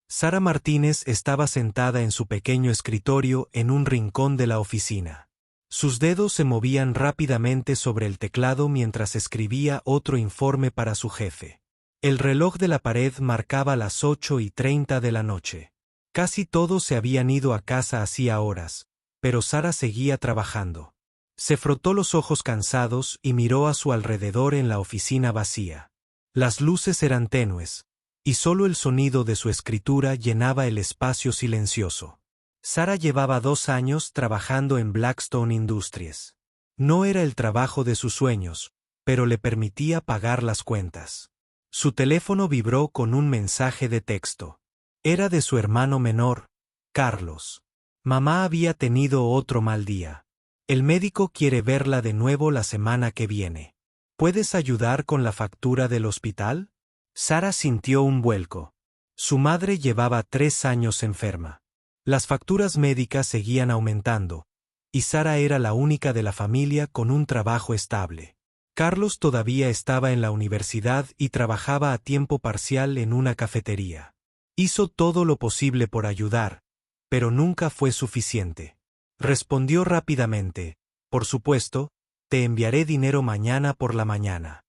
Sara Martínez estaba sentada en su pequeño escritorio en un rincón de la oficina. Sus dedos se movían rápidamente sobre el teclado mientras escribía otro informe para su jefe. El reloj de la pared marcaba las 8:30 de la noche. Casi todos se habían ido a casa hacía horas, pero Sara seguía trabajando. Se frotó los ojos cansados y miró a su alrededor en la oficina vacía. Las luces eran tenues, y solo el sonido de su escritura llenaba el espacio silencioso. Sara llevaba 2 años trabajando en Blackstone Industries. No era el trabajo de sus sueños, pero le permitía pagar las cuentas. Su teléfono vibró con un mensaje de texto. Era de su hermano menor, Carlos. Mamá había tenido otro mal día. El médico quiere verla de nuevo la semana que viene. ¿Puedes ayudar con la factura del hospital? Sara sintió un vuelco. Su madre llevaba 3 años enferma. Las facturas médicas seguían aumentando, y Sara era la única de la familia con un trabajo estable. Carlos todavía estaba en la universidad y trabajaba a tiempo parcial en una cafetería. Hizo todo lo posible por ayudar, pero nunca fue suficiente. Respondió rápidamente: por supuesto, te enviaré dinero mañana por la mañana.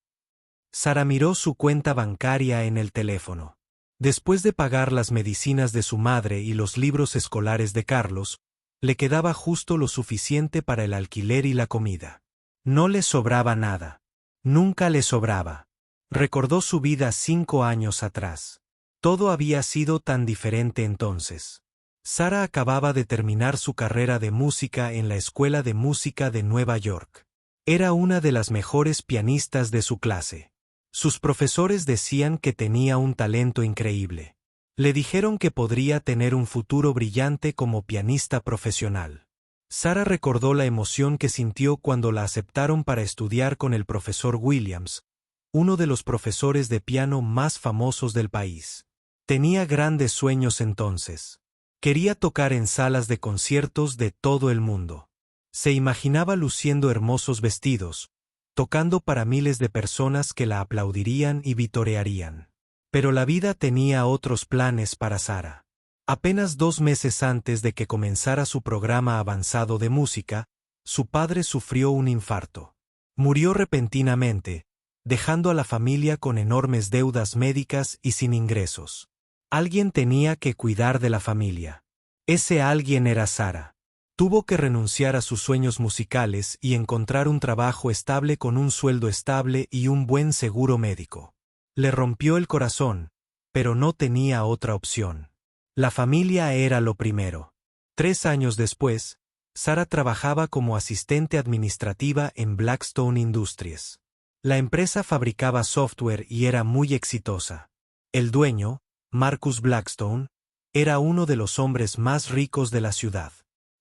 Sara miró su cuenta bancaria en el teléfono. Después de pagar las medicinas de su madre y los libros escolares de Carlos, le quedaba justo lo suficiente para el alquiler y la comida. No le sobraba nada. Nunca le sobraba. Recordó su vida 5 años atrás. Todo había sido tan diferente entonces. Sara acababa de terminar su carrera de música en la Escuela de Música de Nueva York. Era una de las mejores pianistas de su clase. Sus profesores decían que tenía un talento increíble. Le dijeron que podría tener un futuro brillante como pianista profesional. Sara recordó la emoción que sintió cuando la aceptaron para estudiar con el profesor Williams, uno de los profesores de piano más famosos del país. Tenía grandes sueños entonces. Quería tocar en salas de conciertos de todo el mundo. Se imaginaba luciendo hermosos vestidos, tocando para miles de personas que la aplaudirían y vitorearían. Pero la vida tenía otros planes para Sara. Apenas 2 meses antes de que comenzara su programa avanzado de música, su padre sufrió un infarto. Murió repentinamente, dejando a la familia con enormes deudas médicas y sin ingresos. Alguien tenía que cuidar de la familia. Ese alguien era Sara. Tuvo que renunciar a sus sueños musicales y encontrar un trabajo estable con un sueldo estable y un buen seguro médico. Le rompió el corazón, pero no tenía otra opción. La familia era lo primero. 3 años después, Sara trabajaba como asistente administrativa en Blackstone Industries. La empresa fabricaba software y era muy exitosa. El dueño, Marcus Blackstone, era uno de los hombres más ricos de la ciudad.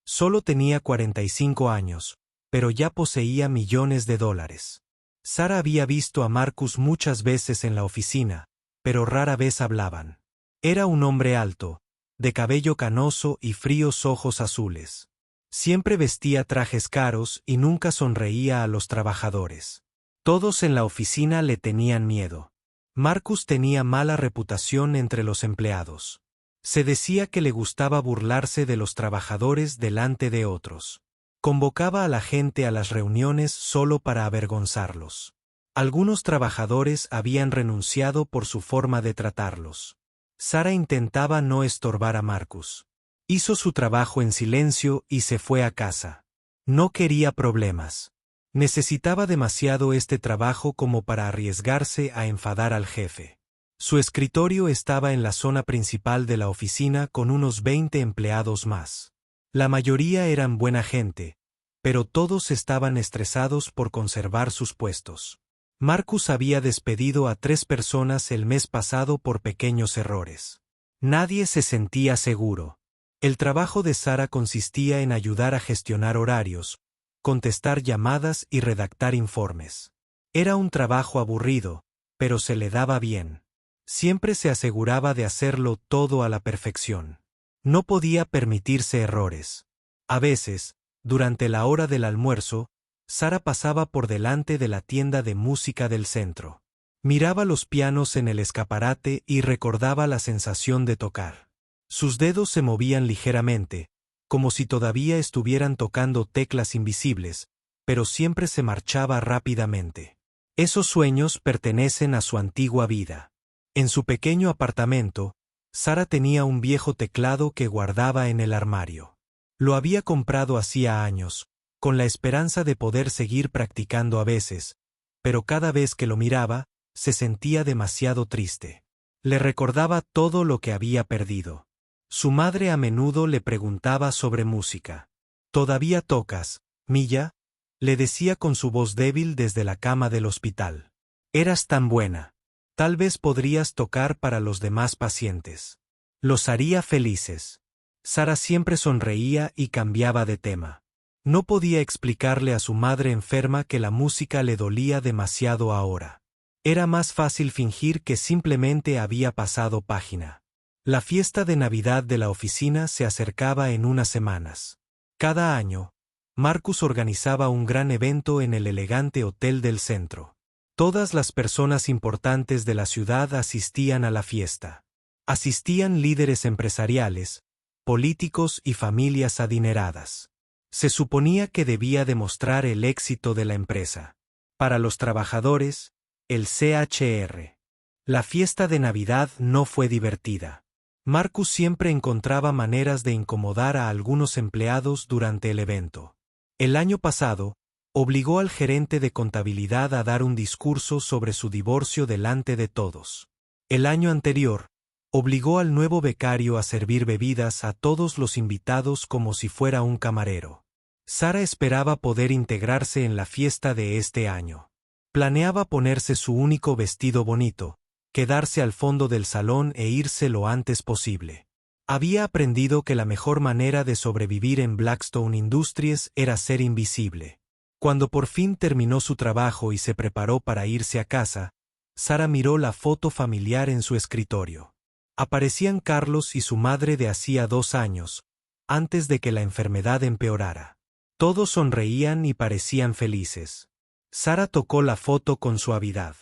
Solo tenía 45 años, pero ya poseía millones de dólares. Sara había visto a Marcus muchas veces en la oficina, pero rara vez hablaban. Era un hombre alto, de cabello canoso y fríos ojos azules. Siempre vestía trajes caros y nunca sonreía a los trabajadores. Todos en la oficina le tenían miedo. Marcus tenía mala reputación entre los empleados. Se decía que le gustaba burlarse de los trabajadores delante de otros. Convocaba a la gente a las reuniones solo para avergonzarlos. Algunos trabajadores habían renunciado por su forma de tratarlos. Sara intentaba no estorbar a Marcus. Hizo su trabajo en silencio y se fue a casa. No quería problemas. Necesitaba demasiado este trabajo como para arriesgarse a enfadar al jefe. Su escritorio estaba en la zona principal de la oficina con unos 20 empleados más. La mayoría eran buena gente, pero todos estaban estresados por conservar sus puestos. Marcus había despedido a 3 personas el mes pasado por pequeños errores. Nadie se sentía seguro. El trabajo de Sara consistía en ayudar a gestionar horarios, contestar llamadas y redactar informes. Era un trabajo aburrido, pero se le daba bien. Siempre se aseguraba de hacerlo todo a la perfección. No podía permitirse errores. A veces, durante la hora del almuerzo, Sara pasaba por delante de la tienda de música del centro. Miraba los pianos en el escaparate y recordaba la sensación de tocar. Sus dedos se movían ligeramente, como si todavía estuvieran tocando teclas invisibles, pero siempre se marchaba rápidamente. Esos sueños pertenecen a su antigua vida. En su pequeño apartamento, Sara tenía un viejo teclado que guardaba en el armario. Lo había comprado hacía años, con la esperanza de poder seguir practicando a veces, pero cada vez que lo miraba, se sentía demasiado triste. Le recordaba todo lo que había perdido. Su madre a menudo le preguntaba sobre música. «¿Todavía tocas, Milla?», le decía con su voz débil desde la cama del hospital. «Eras tan buena. Tal vez podrías tocar para los demás pacientes. Los haría felices». Sara siempre sonreía y cambiaba de tema. No podía explicarle a su madre enferma que la música le dolía demasiado ahora. Era más fácil fingir que simplemente había pasado página. La fiesta de Navidad de la oficina se acercaba en unas semanas. Cada año, Marcus organizaba un gran evento en el elegante hotel del centro. Todas las personas importantes de la ciudad asistían a la fiesta. Asistían líderes empresariales, políticos y familias adineradas. Se suponía que debía demostrar el éxito de la empresa. Para los trabajadores, el CHR. La fiesta de Navidad no fue divertida. Marcus siempre encontraba maneras de incomodar a algunos empleados durante el evento. El año pasado, obligó al gerente de contabilidad a dar un discurso sobre su divorcio delante de todos. El año anterior, obligó al nuevo becario a servir bebidas a todos los invitados como si fuera un camarero. Sara esperaba poder integrarse en la fiesta de este año. Planeaba ponerse su único vestido bonito, quedarse al fondo del salón e irse lo antes posible. Había aprendido que la mejor manera de sobrevivir en Blackstone Industries era ser invisible. Cuando por fin terminó su trabajo y se preparó para irse a casa, Sara miró la foto familiar en su escritorio. Aparecían Carlos y su madre de hacía 2 años, antes de que la enfermedad empeorara. Todos sonreían y parecían felices. Sara tocó la foto con suavidad.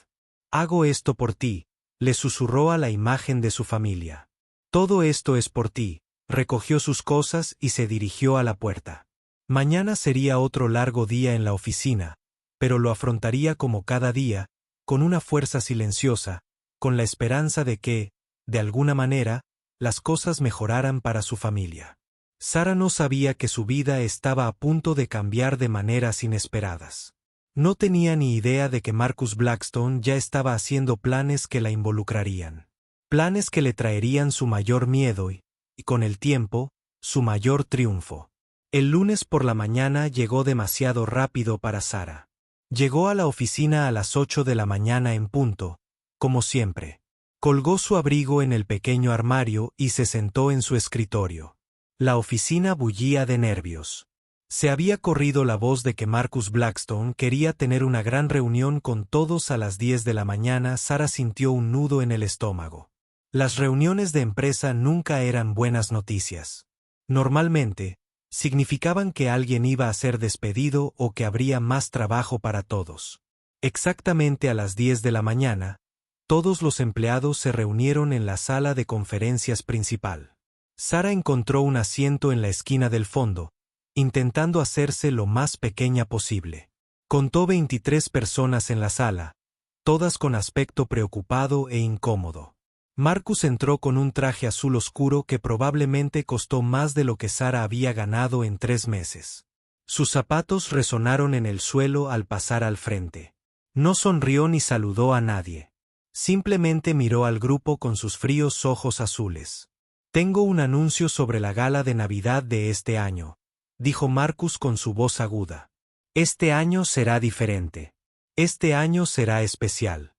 «Hago esto por ti», le susurró a la imagen de su familia. «Todo esto es por ti», recogió sus cosas y se dirigió a la puerta. Mañana sería otro largo día en la oficina, pero lo afrontaría como cada día, con una fuerza silenciosa, con la esperanza de que, de alguna manera, las cosas mejoraran para su familia. Sara no sabía que su vida estaba a punto de cambiar de maneras inesperadas. No tenía ni idea de que Marcus Blackstone ya estaba haciendo planes que la involucrarían. Planes que le traerían su mayor miedo y, con el tiempo, su mayor triunfo. El lunes por la mañana llegó demasiado rápido para Sara. Llegó a la oficina a las 8 de la mañana en punto, como siempre. Colgó su abrigo en el pequeño armario y se sentó en su escritorio. La oficina bullía de nervios. Se había corrido la voz de que Marcus Blackstone quería tener una gran reunión con todos a las 10 de la mañana. Sara sintió un nudo en el estómago. Las reuniones de empresa nunca eran buenas noticias. Normalmente, significaban que alguien iba a ser despedido o que habría más trabajo para todos. Exactamente a las 10 de la mañana, todos los empleados se reunieron en la sala de conferencias principal. Sara encontró un asiento en la esquina del fondo, intentando hacerse lo más pequeña posible. Contó 23 personas en la sala, todas con aspecto preocupado e incómodo. Marcus entró con un traje azul oscuro que probablemente costó más de lo que Sara había ganado en 3 meses. Sus zapatos resonaron en el suelo al pasar al frente. No sonrió ni saludó a nadie. Simplemente miró al grupo con sus fríos ojos azules. «Tengo un anuncio sobre la gala de Navidad de este año», dijo Marcus con su voz aguda. «Este año será diferente. Este año será especial».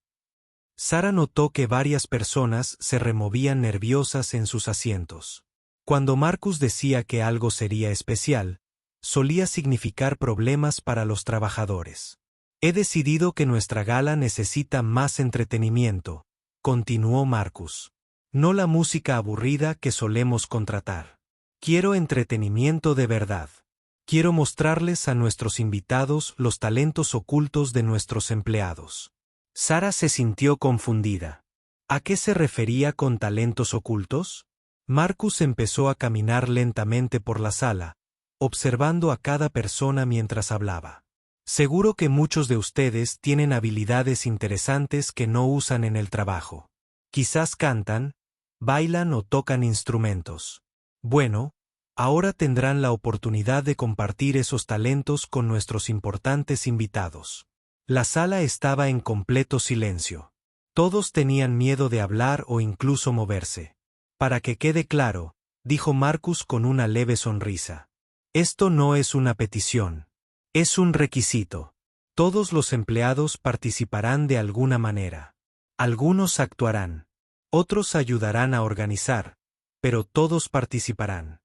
Sara notó que varias personas se removían nerviosas en sus asientos. Cuando Marcus decía que algo sería especial, solía significar problemas para los trabajadores. «He decidido que nuestra gala necesita más entretenimiento», continuó Marcus. «No la música aburrida que solemos contratar. Quiero entretenimiento de verdad. Quiero mostrarles a nuestros invitados los talentos ocultos de nuestros empleados». Sara se sintió confundida. ¿A qué se refería con talentos ocultos? Marcus empezó a caminar lentamente por la sala, observando a cada persona mientras hablaba. Seguro que muchos de ustedes tienen habilidades interesantes que no usan en el trabajo. Quizás cantan, bailan o tocan instrumentos. Bueno, ahora tendrán la oportunidad de compartir esos talentos con nuestros importantes invitados. La sala estaba en completo silencio. Todos tenían miedo de hablar o incluso moverse. Para que quede claro, dijo Marcus con una leve sonrisa. Esto no es una petición. Es un requisito. Todos los empleados participarán de alguna manera. Algunos actuarán. Otros ayudarán a organizar, pero todos participarán.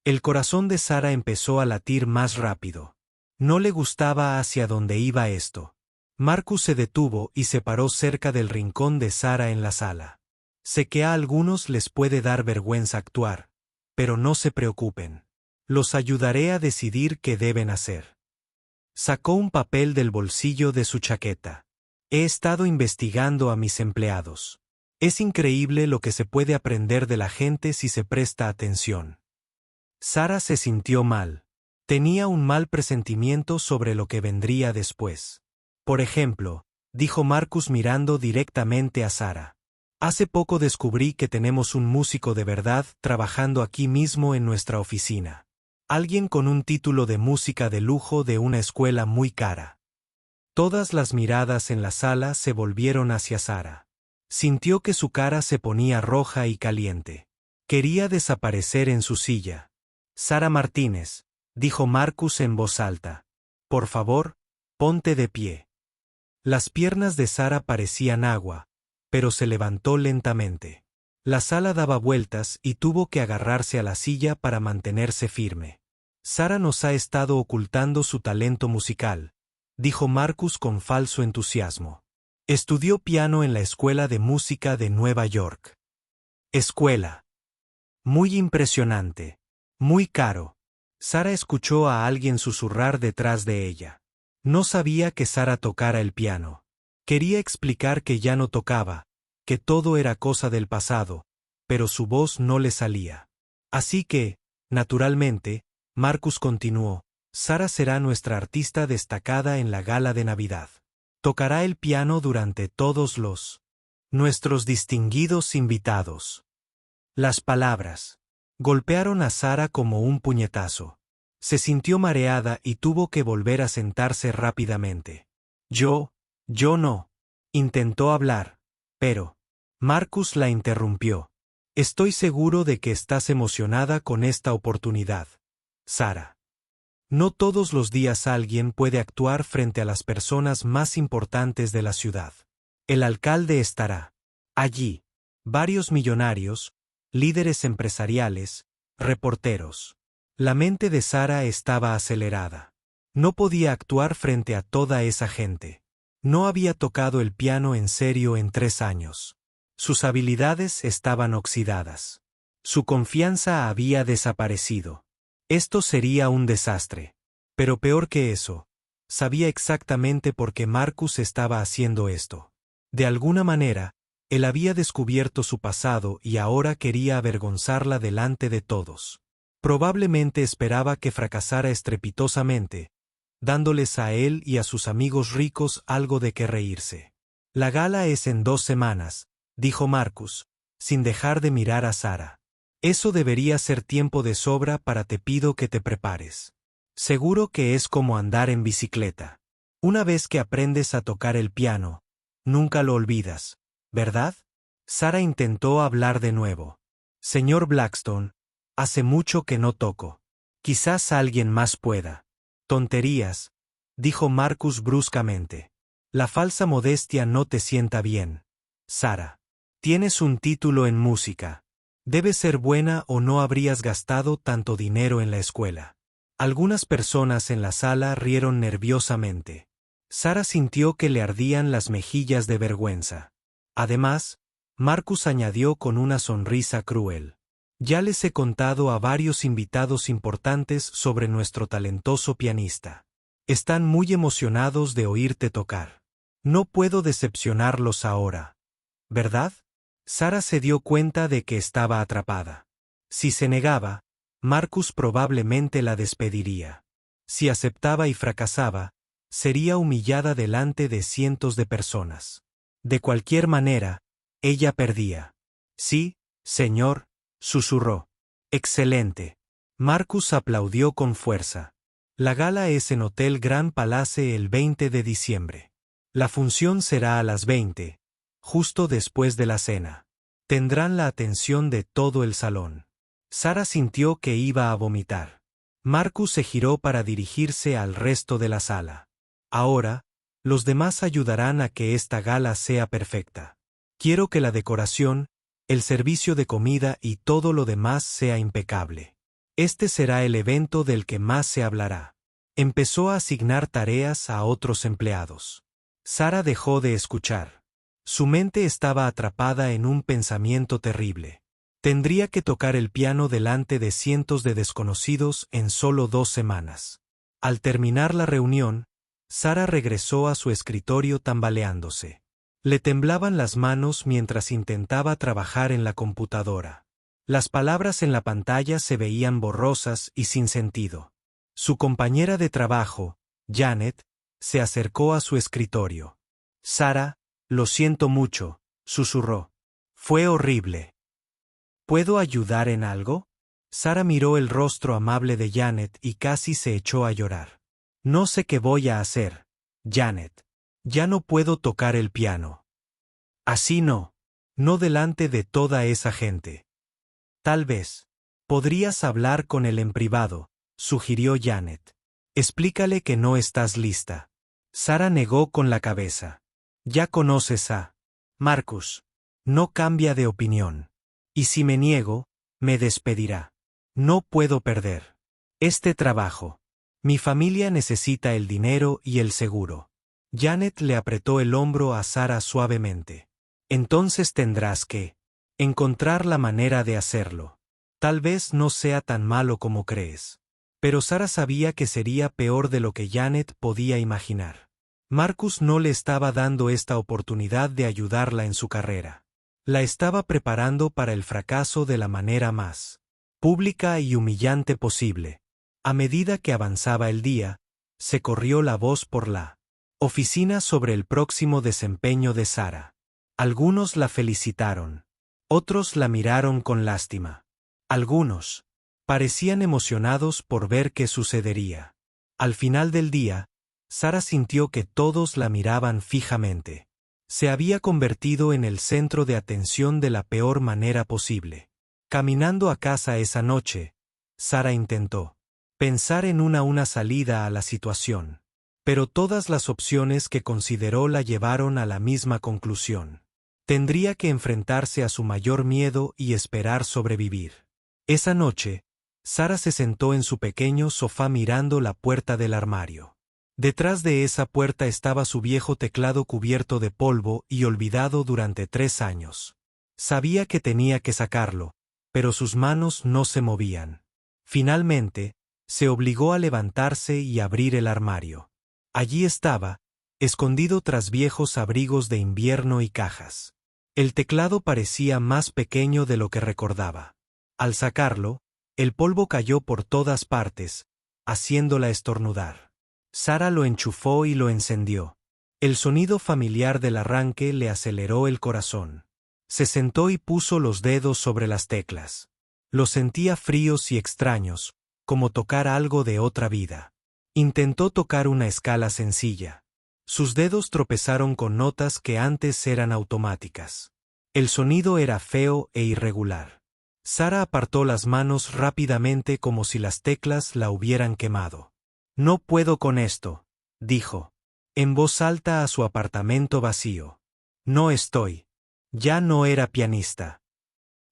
El corazón de Sara empezó a latir más rápido. No le gustaba hacia dónde iba esto. Marcus se detuvo y se paró cerca del rincón de Sara en la sala. Sé que a algunos les puede dar vergüenza actuar, pero no se preocupen. Los ayudaré a decidir qué deben hacer. Sacó un papel del bolsillo de su chaqueta. He estado investigando a mis empleados. Es increíble lo que se puede aprender de la gente si se presta atención. Sara se sintió mal. Tenía un mal presentimiento sobre lo que vendría después. Por ejemplo, dijo Marcus mirando directamente a Sara. Hace poco descubrí que tenemos un músico de verdad trabajando aquí mismo en nuestra oficina. Alguien con un título de música de lujo de una escuela muy cara. Todas las miradas en la sala se volvieron hacia Sara. Sintió que su cara se ponía roja y caliente. Quería desaparecer en su silla. Sara Martínez, dijo Marcus en voz alta. Por favor, ponte de pie. Las piernas de Sara parecían agua, pero se levantó lentamente. La sala daba vueltas y tuvo que agarrarse a la silla para mantenerse firme. Sara nos ha estado ocultando su talento musical, dijo Marcus con falso entusiasmo. Estudió piano en la Escuela de Música de Nueva York. Escuela. Muy impresionante. Muy caro. Sara escuchó a alguien susurrar detrás de ella. No sabía que Sara tocara el piano. Quería explicar que ya no tocaba, que todo era cosa del pasado, pero su voz no le salía. Así que, naturalmente, Marcus continuó, Sara será nuestra artista destacada en la gala de Navidad. Tocará el piano durante todos nuestros distinguidos invitados. Las palabras golpearon a Sara como un puñetazo. Se sintió mareada y tuvo que volver a sentarse rápidamente. Yo no. Intentó hablar, pero Marcus la interrumpió. Estoy seguro de que estás emocionada con esta oportunidad, Sara. No todos los días alguien puede actuar frente a las personas más importantes de la ciudad. El alcalde estará allí. Varios millonarios, líderes empresariales, reporteros. La mente de Sara estaba acelerada. No podía actuar frente a toda esa gente. No había tocado el piano en serio en 3 años. Sus habilidades estaban oxidadas. Su confianza había desaparecido. Esto sería un desastre. Pero peor que eso, sabía exactamente por qué Marcus estaba haciendo esto. De alguna manera, él había descubierto su pasado y ahora quería avergonzarla delante de todos. Probablemente esperaba que fracasara estrepitosamente, dándoles a él y a sus amigos ricos algo de qué reírse. La gala es en 2 semanas, dijo Marcus, sin dejar de mirar a Sara. Eso debería ser tiempo de sobra para te pido que te prepares. Seguro que es como andar en bicicleta. Una vez que aprendes a tocar el piano, nunca lo olvidas, ¿verdad? Sara intentó hablar de nuevo. Señor Blackstone, hace mucho que no toco. Quizás alguien más pueda. Tonterías, dijo Marcus bruscamente. La falsa modestia no te sienta bien. Sara, tienes un título en música. Debe ser buena o no habrías gastado tanto dinero en la escuela. Algunas personas en la sala rieron nerviosamente. Sara sintió que le ardían las mejillas de vergüenza. Además, Marcus añadió con una sonrisa cruel. Ya les he contado a varios invitados importantes sobre nuestro talentoso pianista. Están muy emocionados de oírte tocar. No puedo decepcionarlos ahora, ¿verdad? Sara se dio cuenta de que estaba atrapada. Si se negaba, Marcus probablemente la despediría. Si aceptaba y fracasaba, sería humillada delante de cientos de personas. De cualquier manera, ella perdía. Sí, señor, susurró. Excelente. Marcus aplaudió con fuerza. La gala es en Hotel Grand Palace el 20 de diciembre. La función será a las 20, justo después de la cena. Tendrán la atención de todo el salón. Sara sintió que iba a vomitar. Marcus se giró para dirigirse al resto de la sala. Ahora, los demás ayudarán a que esta gala sea perfecta. Quiero que la decoración, el servicio de comida y todo lo demás sea impecable. Este será el evento del que más se hablará. Empezó a asignar tareas a otros empleados. Sara dejó de escuchar. Su mente estaba atrapada en un pensamiento terrible. Tendría que tocar el piano delante de cientos de desconocidos en solo 2 semanas. Al terminar la reunión, Sara regresó a su escritorio tambaleándose. Le temblaban las manos mientras intentaba trabajar en la computadora. Las palabras en la pantalla se veían borrosas y sin sentido. Su compañera de trabajo, Janet, se acercó a su escritorio. Sara, lo siento mucho, susurró. Fue horrible. ¿Puedo ayudar en algo? Sara miró el rostro amable de Janet y casi se echó a llorar. No sé qué voy a hacer, Janet. Ya no puedo tocar el piano. Así no. No delante de toda esa gente. Tal vez. Podrías hablar con él en privado, sugirió Janet. Explícale que no estás lista. Sara negó con la cabeza. Ya conoces a Marcus. No cambia de opinión. Y si me niego, me despedirá. No puedo perder este trabajo. Mi familia necesita el dinero y el seguro. Janet le apretó el hombro a Sara suavemente. Entonces tendrás que encontrar la manera de hacerlo. Tal vez no sea tan malo como crees. Pero Sara sabía que sería peor de lo que Janet podía imaginar. Marcus no le estaba dando esta oportunidad de ayudarla en su carrera. La estaba preparando para el fracaso de la manera más pública y humillante posible. A medida que avanzaba el día, se corrió la voz por la oficina sobre el próximo desempeño de Sara. Algunos la felicitaron. Otros la miraron con lástima. Algunos parecían emocionados por ver qué sucedería. Al final del día, Sara sintió que todos la miraban fijamente. Se había convertido en el centro de atención de la peor manera posible. Caminando a casa esa noche, Sara intentó pensar en una salida a la situación. Pero todas las opciones que consideró la llevaron a la misma conclusión. Tendría que enfrentarse a su mayor miedo y esperar sobrevivir. Esa noche, Sara se sentó en su pequeño sofá mirando la puerta del armario. Detrás de esa puerta estaba su viejo teclado cubierto de polvo y olvidado durante 3 años. Sabía que tenía que sacarlo, pero sus manos no se movían. Finalmente, se obligó a levantarse y abrir el armario. Allí estaba, escondido tras viejos abrigos de invierno y cajas. El teclado parecía más pequeño de lo que recordaba. Al sacarlo, el polvo cayó por todas partes, haciéndola estornudar. Sara lo enchufó y lo encendió. El sonido familiar del arranque le aceleró el corazón. Se sentó y puso los dedos sobre las teclas. Los sentía fríos y extraños, como tocar algo de otra vida. Intentó tocar una escala sencilla. Sus dedos tropezaron con notas que antes eran automáticas. El sonido era feo e irregular. Sara apartó las manos rápidamente como si las teclas la hubieran quemado. No puedo con esto, dijo, en voz alta a su apartamento vacío. No estoy. Ya no era pianista.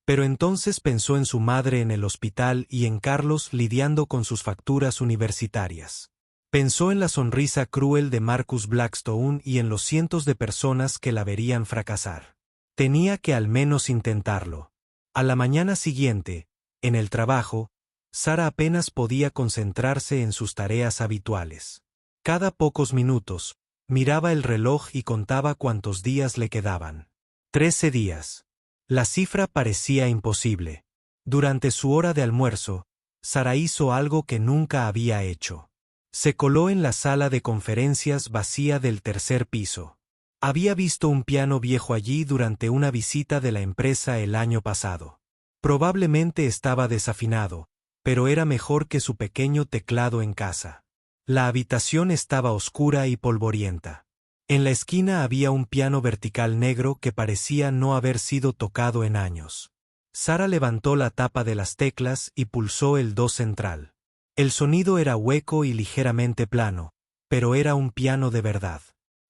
Pero entonces pensó en su madre en el hospital y en Carlos lidiando con sus facturas universitarias. Pensó en la sonrisa cruel de Marcus Blackstone y en los cientos de personas que la verían fracasar. Tenía que al menos intentarlo. A la mañana siguiente, en el trabajo, Sara apenas podía concentrarse en sus tareas habituales. Cada pocos minutos, miraba el reloj y contaba cuántos días le quedaban. 13 días. La cifra parecía imposible. Durante su hora de almuerzo, Sara hizo algo que nunca había hecho. Se coló en la sala de conferencias vacía del tercer piso. Había visto un piano viejo allí durante una visita de la empresa el año pasado. Probablemente estaba desafinado, pero era mejor que su pequeño teclado en casa. La habitación estaba oscura y polvorienta. En la esquina había un piano vertical negro que parecía no haber sido tocado en años. Sara levantó la tapa de las teclas y pulsó el do central. El sonido era hueco y ligeramente plano, pero era un piano de verdad.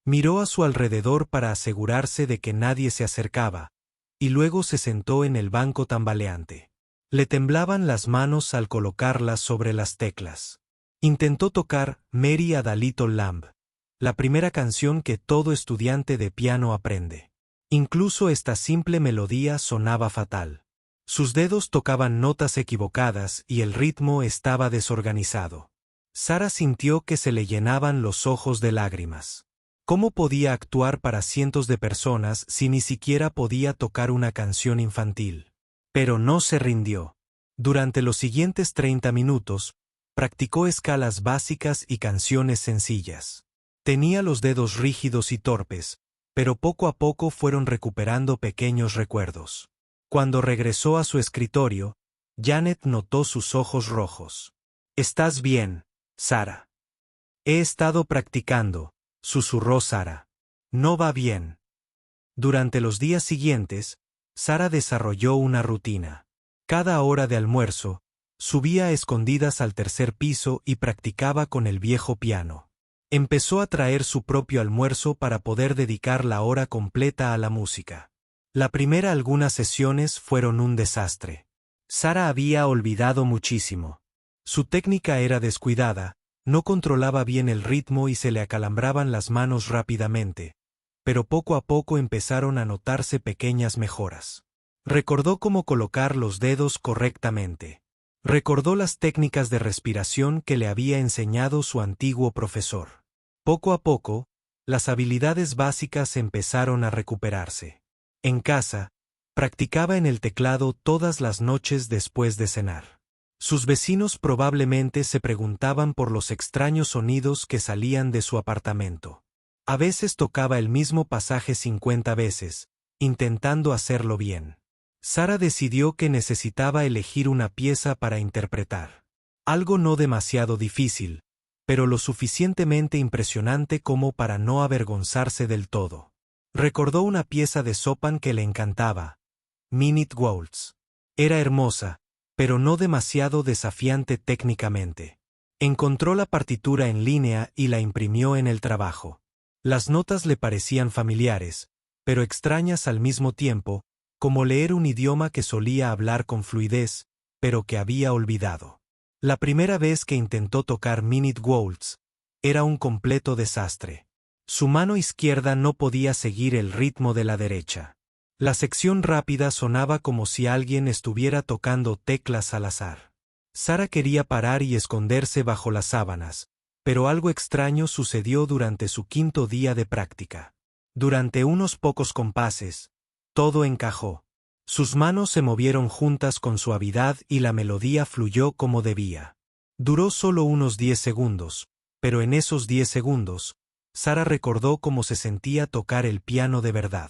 Miró a su alrededor para asegurarse de que nadie se acercaba, y luego se sentó en el banco tambaleante. Le temblaban las manos al colocarlas sobre las teclas. Intentó tocar Mary had a Little Lamb, la primera canción que todo estudiante de piano aprende. Incluso esta simple melodía sonaba fatal. Sus dedos tocaban notas equivocadas y el ritmo estaba desorganizado. Sara sintió que se le llenaban los ojos de lágrimas. ¿Cómo podía actuar para cientos de personas si ni siquiera podía tocar una canción infantil? Pero no se rindió. Durante los siguientes 30 minutos, practicó escalas básicas y canciones sencillas. Tenía los dedos rígidos y torpes, pero poco a poco fueron recuperando pequeños recuerdos. Cuando regresó a su escritorio, Janet notó sus ojos rojos. «¿Estás bien, Sara?» «He estado practicando», susurró Sara. «No va bien». Durante los días siguientes, Sara desarrolló una rutina. Cada hora de almuerzo, subía a escondidas al tercer piso y practicaba con el viejo piano. Empezó a traer su propio almuerzo para poder dedicar la hora completa a la música. Algunas sesiones fueron un desastre. Sara había olvidado muchísimo. Su técnica era descuidada, no controlaba bien el ritmo y se le acalambraban las manos rápidamente, pero poco a poco empezaron a notarse pequeñas mejoras. Recordó cómo colocar los dedos correctamente. Recordó las técnicas de respiración que le había enseñado su antiguo profesor. Poco a poco, las habilidades básicas empezaron a recuperarse. En casa, practicaba en el teclado todas las noches después de cenar. Sus vecinos probablemente se preguntaban por los extraños sonidos que salían de su apartamento. A veces tocaba el mismo pasaje 50 veces, intentando hacerlo bien. Sara decidió que necesitaba elegir una pieza para interpretar. Algo no demasiado difícil, pero lo suficientemente impresionante como para no avergonzarse del todo. Recordó una pieza de Chopin que le encantaba, Minute Waltz. Era hermosa, pero no demasiado desafiante técnicamente. Encontró la partitura en línea y la imprimió en el trabajo. Las notas le parecían familiares, pero extrañas al mismo tiempo, como leer un idioma que solía hablar con fluidez, pero que había olvidado. La primera vez que intentó tocar Minute Waltz, era un completo desastre. Su mano izquierda no podía seguir el ritmo de la derecha. La sección rápida sonaba como si alguien estuviera tocando teclas al azar. Sara quería parar y esconderse bajo las sábanas, pero algo extraño sucedió durante su quinto día de práctica. Durante unos pocos compases, todo encajó. Sus manos se movieron juntas con suavidad y la melodía fluyó como debía. Duró solo unos 10 segundos, pero en esos 10 segundos, Sara recordó cómo se sentía tocar el piano de verdad.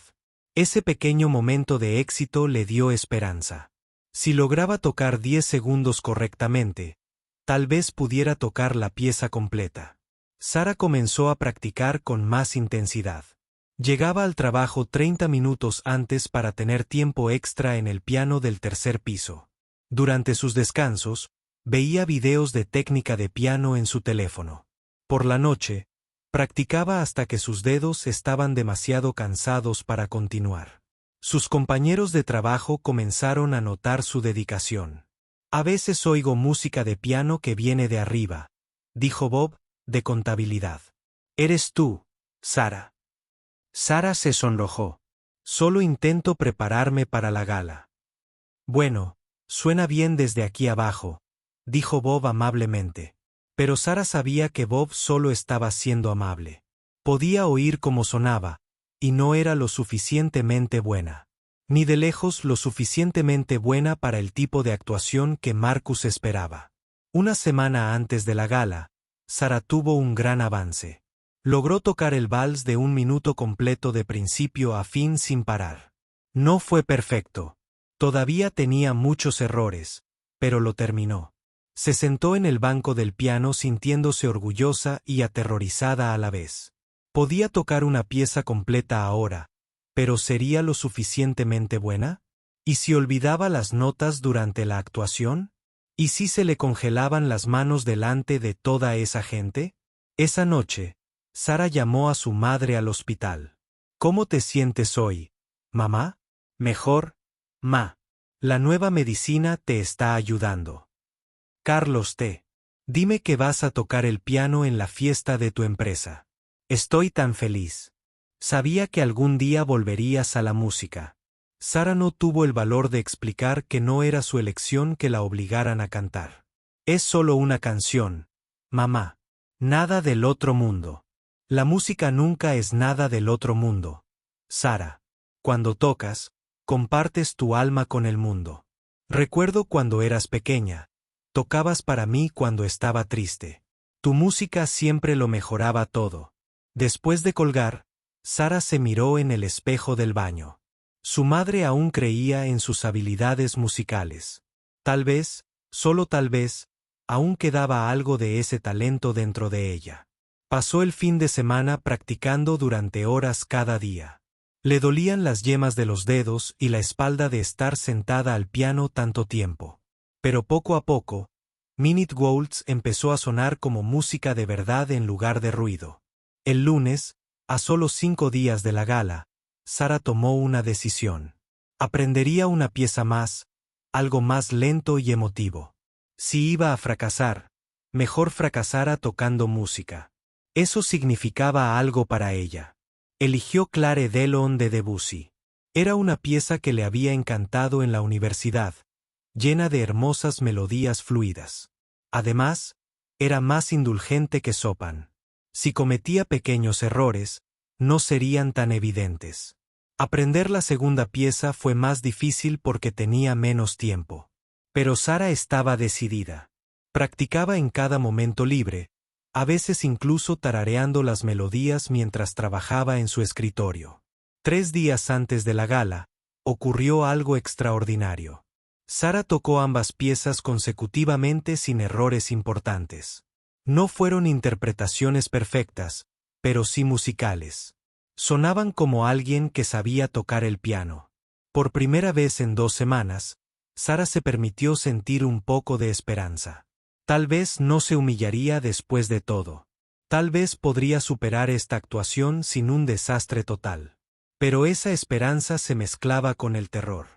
Ese pequeño momento de éxito le dio esperanza. Si lograba tocar 10 segundos correctamente, tal vez pudiera tocar la pieza completa. Sara comenzó a practicar con más intensidad. Llegaba al trabajo 30 minutos antes para tener tiempo extra en el piano del tercer piso. Durante sus descansos, veía videos de técnica de piano en su teléfono. Por la noche, practicaba hasta que sus dedos estaban demasiado cansados para continuar. Sus compañeros de trabajo comenzaron a notar su dedicación. «A veces oigo música de piano que viene de arriba», dijo Bob, de contabilidad. «¿Eres tú, Sara?» Sara se sonrojó. «Solo intento prepararme para la gala». «Bueno, suena bien desde aquí abajo», dijo Bob amablemente. Pero Sara sabía que Bob solo estaba siendo amable. Podía oír cómo sonaba, y no era lo suficientemente buena. Ni de lejos lo suficientemente buena para el tipo de actuación que Marcus esperaba. Una semana antes de la gala, Sara tuvo un gran avance. Logró tocar el vals de 1 minuto completo de principio a fin sin parar. No fue perfecto. Todavía tenía muchos errores, pero lo terminó. Se sentó en el banco del piano sintiéndose orgullosa y aterrorizada a la vez. Podía tocar una pieza completa ahora, pero ¿sería lo suficientemente buena? ¿Y si olvidaba las notas durante la actuación? ¿Y si se le congelaban las manos delante de toda esa gente? Esa noche, Sara llamó a su madre al hospital. ¿Cómo te sientes hoy, mamá? Mejor, ma. La nueva medicina te está ayudando. Carlos T. Dime que vas a tocar el piano en la fiesta de tu empresa. Estoy tan feliz. Sabía que algún día volverías a la música. Sara no tuvo el valor de explicar que no era su elección que la obligaran a cantar. Es solo una canción, mamá. Nada del otro mundo. La música nunca es nada del otro mundo. Sara. Cuando tocas, compartes tu alma con el mundo. Recuerdo cuando eras pequeña. Tocabas para mí cuando estaba triste. Tu música siempre lo mejoraba todo. Después de colgar, Sara se miró en el espejo del baño. Su madre aún creía en sus habilidades musicales. Tal vez, solo tal vez, aún quedaba algo de ese talento dentro de ella. Pasó el fin de semana practicando durante horas cada día. Le dolían las yemas de los dedos y la espalda de estar sentada al piano tanto tiempo. Pero poco a poco, Minute Waltz empezó a sonar como música de verdad en lugar de ruido. El lunes, a solo 5 días de la gala, Sara tomó una decisión. Aprendería una pieza más, algo más lento y emotivo. Si iba a fracasar, mejor fracasara tocando música. Eso significaba algo para ella. Eligió Clare de Lune de Debussy. Era una pieza que le había encantado en la universidad, llena de hermosas melodías fluidas. Además, era más indulgente que Chopin. Si cometía pequeños errores, no serían tan evidentes. Aprender la segunda pieza fue más difícil porque tenía menos tiempo. Pero Sara estaba decidida. Practicaba en cada momento libre, a veces incluso tarareando las melodías mientras trabajaba en su escritorio. 3 días antes de la gala, ocurrió algo extraordinario. Sara tocó ambas piezas consecutivamente sin errores importantes. No fueron interpretaciones perfectas, pero sí musicales. Sonaban como alguien que sabía tocar el piano. Por primera vez en 2 semanas, Sara se permitió sentir un poco de esperanza. Tal vez no se humillaría después de todo. Tal vez podría superar esta actuación sin un desastre total. Pero esa esperanza se mezclaba con el terror.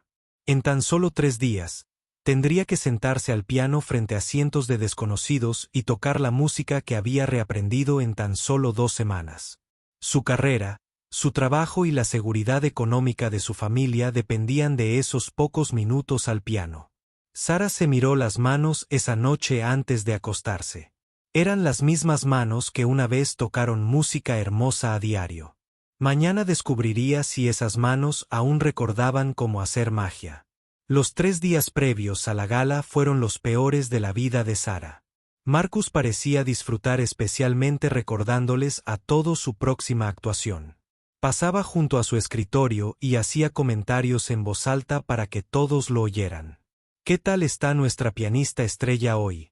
En tan solo 3 días, tendría que sentarse al piano frente a cientos de desconocidos y tocar la música que había reaprendido en tan solo 2 semanas. Su carrera, su trabajo y la seguridad económica de su familia dependían de esos pocos minutos al piano. Sara se miró las manos esa noche antes de acostarse. Eran las mismas manos que una vez tocaron música hermosa a diario. Mañana descubriría si esas manos aún recordaban cómo hacer magia. Los 3 días previos a la gala fueron los peores de la vida de Sara. Marcus parecía disfrutar especialmente recordándoles a todos su próxima actuación. Pasaba junto a su escritorio y hacía comentarios en voz alta para que todos lo oyeran. ¿Qué tal está nuestra pianista estrella hoy?,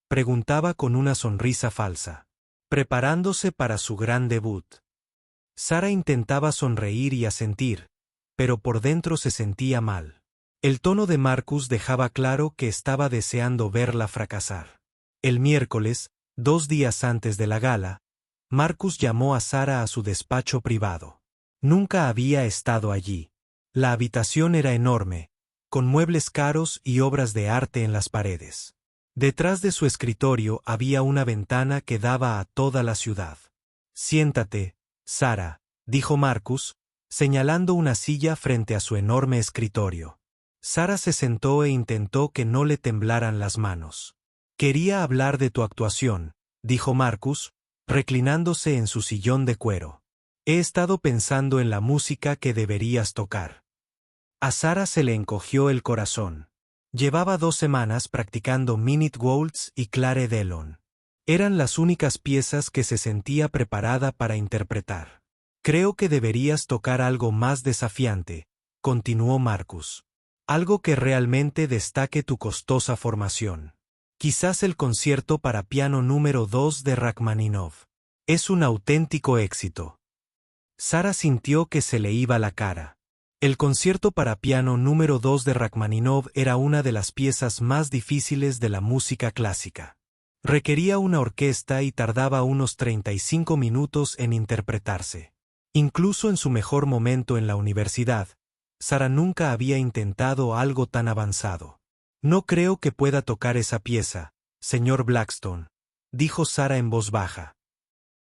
preguntaba con una sonrisa falsa, preparándose para su gran debut. Sara intentaba sonreír y asentir, pero por dentro se sentía mal. El tono de Marcus dejaba claro que estaba deseando verla fracasar. El miércoles, 2 días antes de la gala, Marcus llamó a Sara a su despacho privado. Nunca había estado allí. La habitación era enorme, con muebles caros y obras de arte en las paredes. Detrás de su escritorio había una ventana que daba a toda la ciudad. Siéntate, Sara, dijo Marcus, señalando una silla frente a su enorme escritorio. Sara se sentó e intentó que no le temblaran las manos. Quería hablar de tu actuación, dijo Marcus, reclinándose en su sillón de cuero. He estado pensando en la música que deberías tocar. A Sara se le encogió el corazón. Llevaba 2 semanas practicando Minute Waltz y Clare Delon. Eran las únicas piezas que se sentía preparada para interpretar. Creo que deberías tocar algo más desafiante, continuó Marcus. Algo que realmente destaque tu costosa formación. Quizás el concierto para piano número 2 de Rachmaninoff. Es un auténtico éxito. Sara sintió que se le iba la cara. El concierto para piano número 2 de Rachmaninoff era una de las piezas más difíciles de la música clásica. Requería una orquesta y tardaba unos 35 minutos en interpretarse. Incluso en su mejor momento en la universidad, Sara nunca había intentado algo tan avanzado. No creo que pueda tocar esa pieza, señor Blackstone, dijo Sara en voz baja.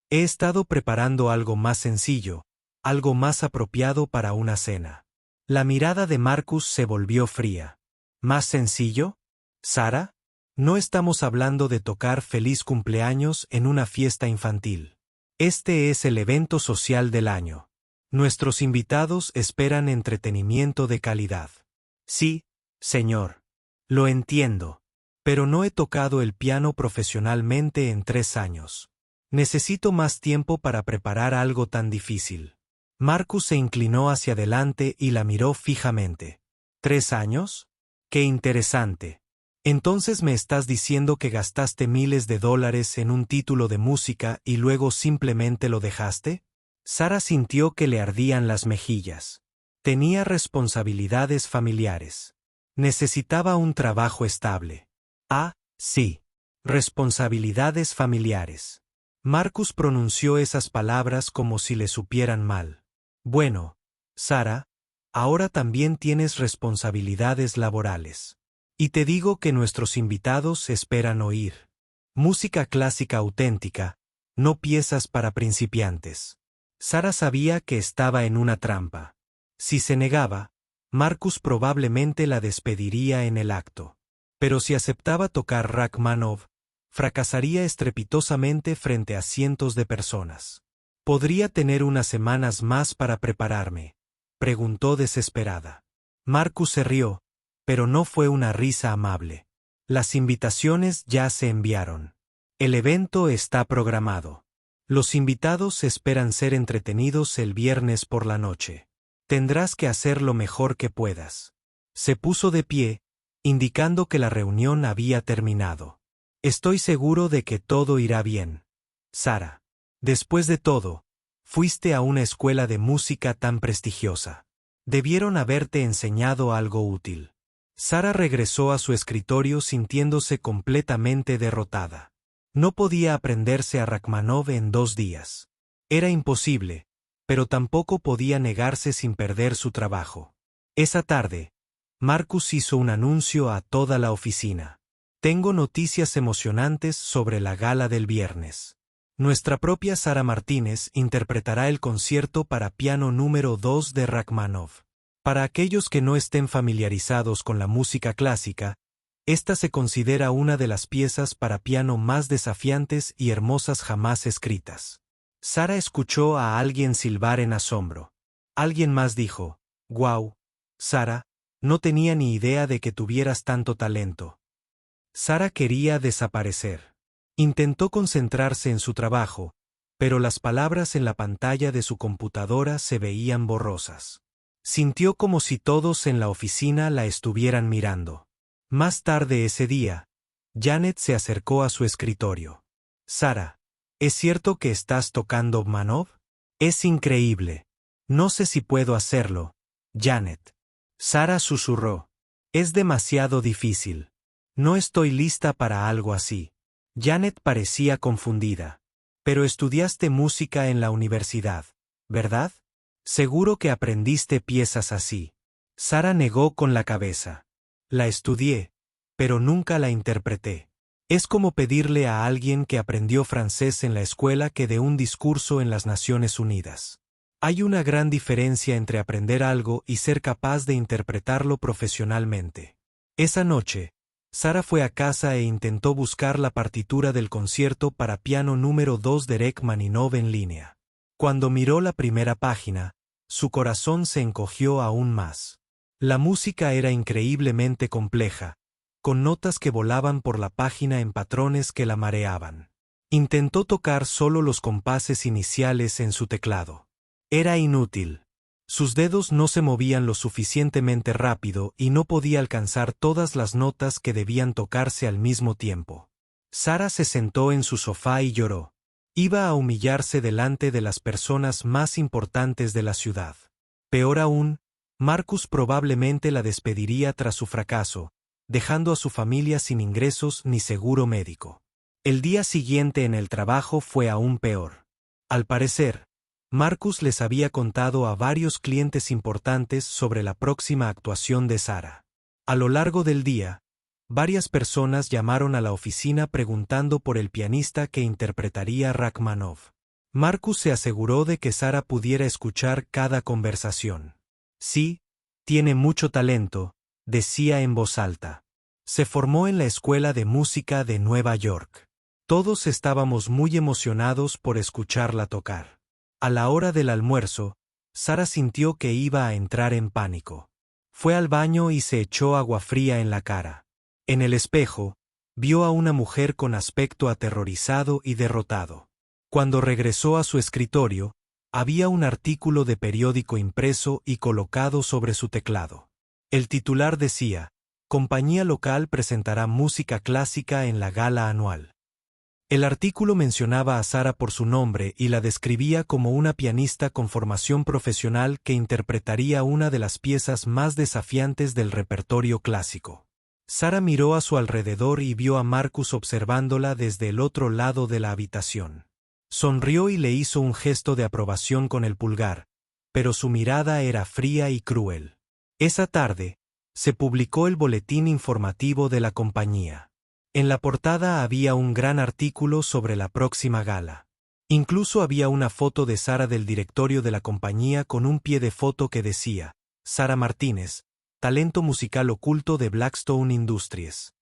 He estado preparando algo más sencillo, algo más apropiado para una cena. La mirada de Marcus se volvió fría. ¿Más sencillo? ¿Sara? No estamos hablando de tocar Feliz cumpleaños en una fiesta infantil. Este es el evento social del año. Nuestros invitados esperan entretenimiento de calidad. Sí, señor. Lo entiendo. Pero no he tocado el piano profesionalmente en 3 años. Necesito más tiempo para preparar algo tan difícil. Marcus se inclinó hacia adelante y la miró fijamente. ¿3 años? ¡Qué interesante! Entonces me estás diciendo que gastaste miles de dólares en un título de música y luego simplemente lo dejaste? Sara sintió que le ardían las mejillas. Tenía responsabilidades familiares. Necesitaba un trabajo estable. Ah, sí. Responsabilidades familiares. Marcus pronunció esas palabras como si le supieran mal. Bueno, Sara, ahora también tienes responsabilidades laborales. Y te digo que nuestros invitados esperan oír música clásica auténtica, no piezas para principiantes. Sara sabía que estaba en una trampa. Si se negaba, Marcus probablemente la despediría en el acto. Pero si aceptaba tocar Rachmaninoff, fracasaría estrepitosamente frente a cientos de personas. ¿Podría tener unas semanas más para prepararme?, preguntó desesperada. Marcus se rió, pero no fue una risa amable. Las invitaciones ya se enviaron. El evento está programado. Los invitados esperan ser entretenidos el viernes por la noche. Tendrás que hacer lo mejor que puedas. Se puso de pie, indicando que la reunión había terminado. Estoy seguro de que todo irá bien, Sara. Después de todo, fuiste a una escuela de música tan prestigiosa. Debieron haberte enseñado algo útil. Sara regresó a su escritorio sintiéndose completamente derrotada. No podía aprenderse a Rachmaninoff en 2 días. Era imposible, pero tampoco podía negarse sin perder su trabajo. Esa tarde, Marcus hizo un anuncio a toda la oficina. Tengo noticias emocionantes sobre la gala del viernes. Nuestra propia Sara Martínez interpretará el concierto para piano número 2 de Rachmaninoff. Para aquellos que no estén familiarizados con la música clásica, esta se considera una de las piezas para piano más desafiantes y hermosas jamás escritas. Sara escuchó a alguien silbar en asombro. Alguien más dijo, «Guau, Sara, no tenía ni idea de que tuvieras tanto talento». Sara quería desaparecer. Intentó concentrarse en su trabajo, pero las palabras en la pantalla de su computadora se veían borrosas. Sintió como si todos en la oficina la estuvieran mirando. Más tarde ese día, Janet se acercó a su escritorio. «Sara, ¿es cierto que estás tocando Rachmaninoff? Es increíble. No sé si puedo hacerlo, Janet». Sara susurró. «Es demasiado difícil. No estoy lista para algo así». Janet parecía confundida. «Pero estudiaste música en la universidad, ¿verdad? Seguro que aprendiste piezas así». Sara negó con la cabeza. «La estudié, pero nunca la interpreté. Es como pedirle a alguien que aprendió francés en la escuela que dé un discurso en las Naciones Unidas. Hay una gran diferencia entre aprender algo y ser capaz de interpretarlo profesionalmente». Esa noche, Sara fue a casa e intentó buscar la partitura del concierto para piano número 2 de Rachmaninoff en línea. Cuando miró la primera página, su corazón se encogió aún más. La música era increíblemente compleja, con notas que volaban por la página en patrones que la mareaban. Intentó tocar solo los compases iniciales en su teclado. Era inútil. Sus dedos no se movían lo suficientemente rápido y no podía alcanzar todas las notas que debían tocarse al mismo tiempo. Sara se sentó en su sofá y lloró. Iba a humillarse delante de las personas más importantes de la ciudad. Peor aún, Marcus probablemente la despediría tras su fracaso, dejando a su familia sin ingresos ni seguro médico. El día siguiente en el trabajo fue aún peor. Al parecer, Marcus les había contado a varios clientes importantes sobre la próxima actuación de Sara. A lo largo del día, varias personas llamaron a la oficina preguntando por el pianista que interpretaría Rachmaninoff. Marcus se aseguró de que Sara pudiera escuchar cada conversación. Sí, tiene mucho talento, decía en voz alta. Se formó en la Escuela de Música de Nueva York. Todos estábamos muy emocionados por escucharla tocar. A la hora del almuerzo, Sara sintió que iba a entrar en pánico. Fue al baño y se echó agua fría en la cara. En el espejo, vio a una mujer con aspecto aterrorizado y derrotado. Cuando regresó a su escritorio, había un artículo de periódico impreso y colocado sobre su teclado. El titular decía: Compañía local presentará música clásica en la gala anual. El artículo mencionaba a Sara por su nombre y la describía como una pianista con formación profesional que interpretaría una de las piezas más desafiantes del repertorio clásico. Sara miró a su alrededor y vio a Marcus observándola desde el otro lado de la habitación. Sonrió y le hizo un gesto de aprobación con el pulgar, pero su mirada era fría y cruel. Esa tarde, se publicó el boletín informativo de la compañía. En la portada había un gran artículo sobre la próxima gala. Incluso había una foto de Sara del directorio de la compañía con un pie de foto que decía: Sara Martínez, talento musical oculto de Blackstone Industries.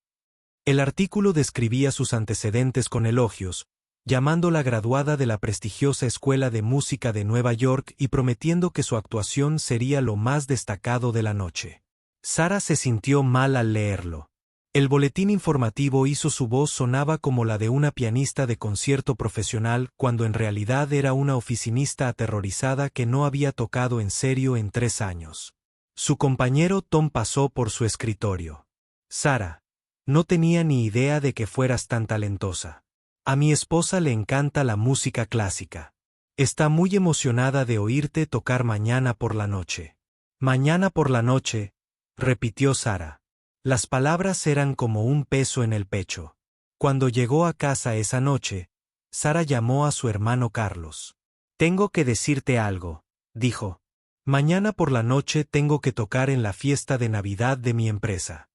El artículo describía sus antecedentes con elogios, llamándola graduada de la prestigiosa Escuela de Música de Nueva York y prometiendo que su actuación sería lo más destacado de la noche. Sara se sintió mal al leerlo. El boletín informativo hizo su voz sonaba como la de una pianista de concierto profesional cuando en realidad era una oficinista aterrorizada que no había tocado en serio en 3 años. Su compañero Tom pasó por su escritorio. Sara, no tenía ni idea de que fueras tan talentosa. A mi esposa le encanta la música clásica. Está muy emocionada de oírte tocar mañana por la noche. Mañana por la noche, repitió Sara. Las palabras eran como un peso en el pecho. Cuando llegó a casa esa noche, Sara llamó a su hermano Carlos. Tengo que decirte algo, dijo. Mañana por la noche tengo que tocar en la fiesta de Navidad de mi empresa.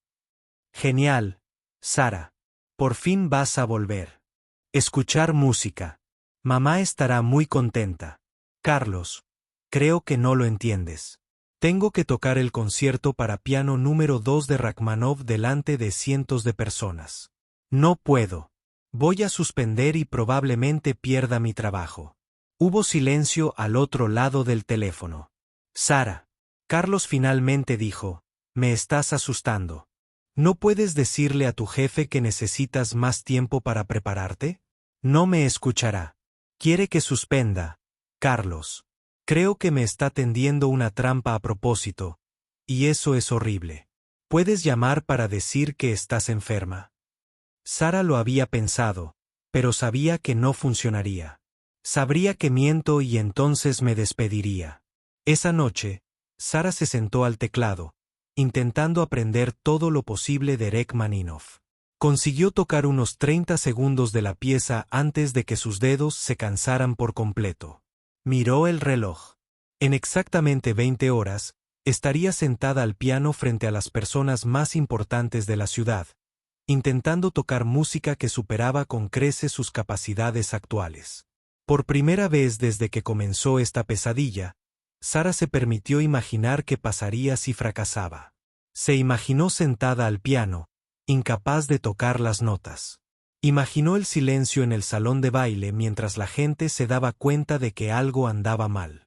Genial, Sara. Por fin vas a volver. Escuchar música. Mamá estará muy contenta. Carlos, creo que no lo entiendes. Tengo que tocar el concierto para piano número 2 de Rachmaninoff delante de cientos de personas. No puedo. Voy a suspender y probablemente pierda mi trabajo. Hubo silencio al otro lado del teléfono. Sara. Carlos finalmente dijo: me estás asustando. ¿No puedes decirle a tu jefe que necesitas más tiempo para prepararte? No me escuchará. Quiere que suspenda. Carlos. Creo que me está tendiendo una trampa a propósito, y eso es horrible. ¿Puedes llamar para decir que estás enferma? Sara lo había pensado, pero sabía que no funcionaría. Sabría que miento y entonces me despediría. Esa noche, Sara se sentó al teclado, intentando aprender todo lo posible de Rachmaninoff. Consiguió tocar unos 30 segundos de la pieza antes de que sus dedos se cansaran por completo. Miró el reloj. En exactamente 20 horas, estaría sentada al piano frente a las personas más importantes de la ciudad, intentando tocar música que superaba con creces sus capacidades actuales. Por primera vez desde que comenzó esta pesadilla, Sara se permitió imaginar qué pasaría si fracasaba. Se imaginó sentada al piano, incapaz de tocar las notas. Imaginó el silencio en el salón de baile mientras la gente se daba cuenta de que algo andaba mal.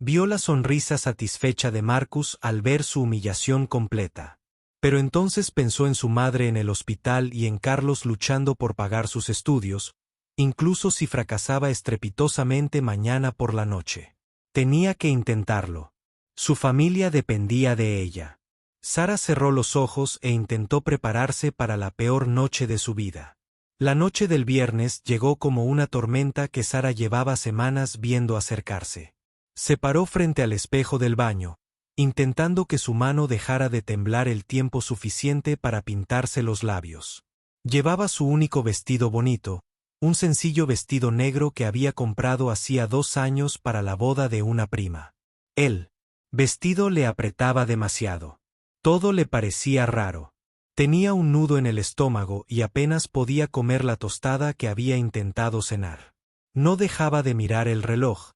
Vio la sonrisa satisfecha de Marcus al ver su humillación completa. Pero entonces pensó en su madre en el hospital y en Carlos luchando por pagar sus estudios, incluso si fracasaba estrepitosamente mañana por la noche. Tenía que intentarlo. Su familia dependía de ella. Sara cerró los ojos e intentó prepararse para la peor noche de su vida. La noche del viernes llegó como una tormenta que Sara llevaba semanas viendo acercarse. Se paró frente al espejo del baño, intentando que su mano dejara de temblar el tiempo suficiente para pintarse los labios. Llevaba su único vestido bonito, un sencillo vestido negro que había comprado hacía 2 años para la boda de una prima. El vestido le apretaba demasiado. Todo le parecía raro. Tenía un nudo en el estómago y apenas podía comer la tostada que había intentado cenar. No dejaba de mirar el reloj,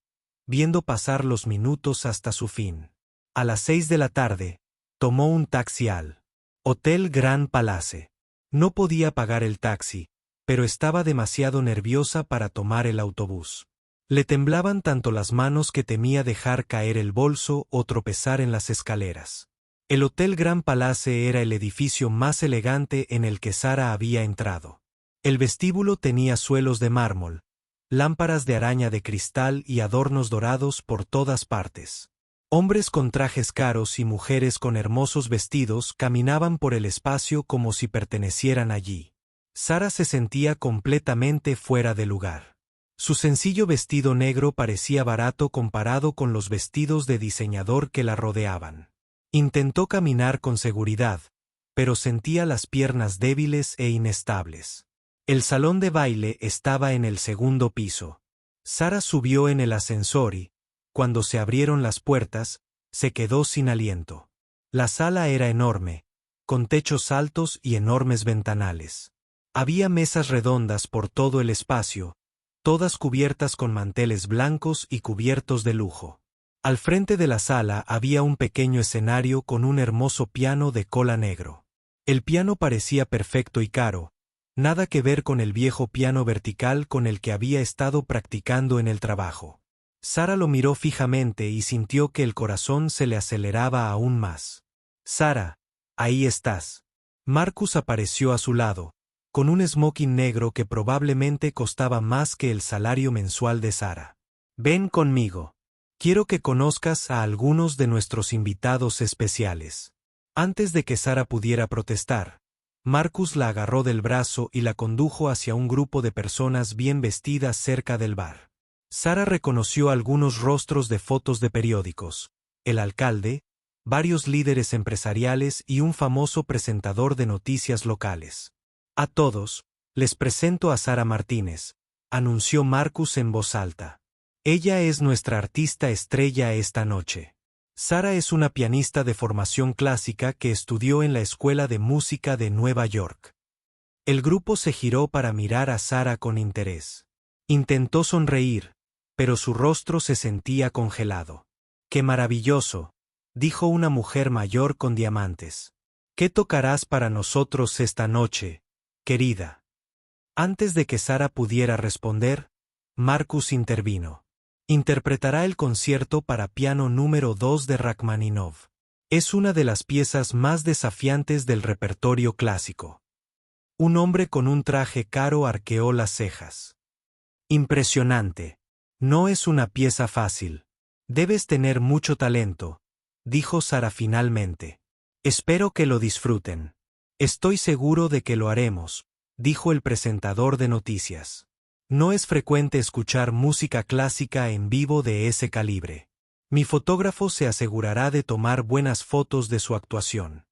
viendo pasar los minutos hasta su fin. A las 6 de la tarde, tomó un taxi al Hotel Grand Palace. No podía pagar el taxi, pero estaba demasiado nerviosa para tomar el autobús. Le temblaban tanto las manos que temía dejar caer el bolso o tropezar en las escaleras. El Hotel Grand Palace era el edificio más elegante en el que Sara había entrado. El vestíbulo tenía suelos de mármol, lámparas de araña de cristal y adornos dorados por todas partes. Hombres con trajes caros y mujeres con hermosos vestidos caminaban por el espacio como si pertenecieran allí. Sara se sentía completamente fuera de lugar. Su sencillo vestido negro parecía barato comparado con los vestidos de diseñador que la rodeaban. Intentó caminar con seguridad, pero sentía las piernas débiles e inestables. El salón de baile estaba en el segundo piso. Sara subió en el ascensor y, cuando se abrieron las puertas, se quedó sin aliento. La sala era enorme, con techos altos y enormes ventanales. Había mesas redondas por todo el espacio, todas cubiertas con manteles blancos y cubiertos de lujo. Al frente de la sala había un pequeño escenario con un hermoso piano de cola negro. El piano parecía perfecto y caro, nada que ver con el viejo piano vertical con el que había estado practicando en el trabajo. Sara lo miró fijamente y sintió que el corazón se le aceleraba aún más. «Sara, ahí estás». Marcus apareció a su lado, con un smoking negro que probablemente costaba más que el salario mensual de Sara. «Ven conmigo. Quiero que conozcas a algunos de nuestros invitados especiales». Antes de que Sara pudiera protestar, Marcus la agarró del brazo y la condujo hacia un grupo de personas bien vestidas cerca del bar. Sara reconoció algunos rostros de fotos de periódicos, el alcalde, varios líderes empresariales y un famoso presentador de noticias locales. «A todos, les presento a Sara Martínez», anunció Marcus en voz alta. «Ella es nuestra artista estrella esta noche». Sara es una pianista de formación clásica que estudió en la Escuela de Música de Nueva York. El grupo se giró para mirar a Sara con interés. Intentó sonreír, pero su rostro se sentía congelado. «¡Qué maravilloso!», dijo una mujer mayor con diamantes. «¿Qué tocarás para nosotros esta noche, querida?». Antes de que Sara pudiera responder, Marcus intervino. «Interpretará el concierto para piano número 2 de Rachmaninoff. Es una de las piezas más desafiantes del repertorio clásico». Un hombre con un traje caro arqueó las cejas. «Impresionante. No es una pieza fácil. Debes tener mucho talento», dijo Sara finalmente. «Espero que lo disfruten». «Estoy seguro de que lo haremos», dijo el presentador de noticias. «No es frecuente escuchar música clásica en vivo de ese calibre. Mi fotógrafo se asegurará de tomar buenas fotos de su actuación».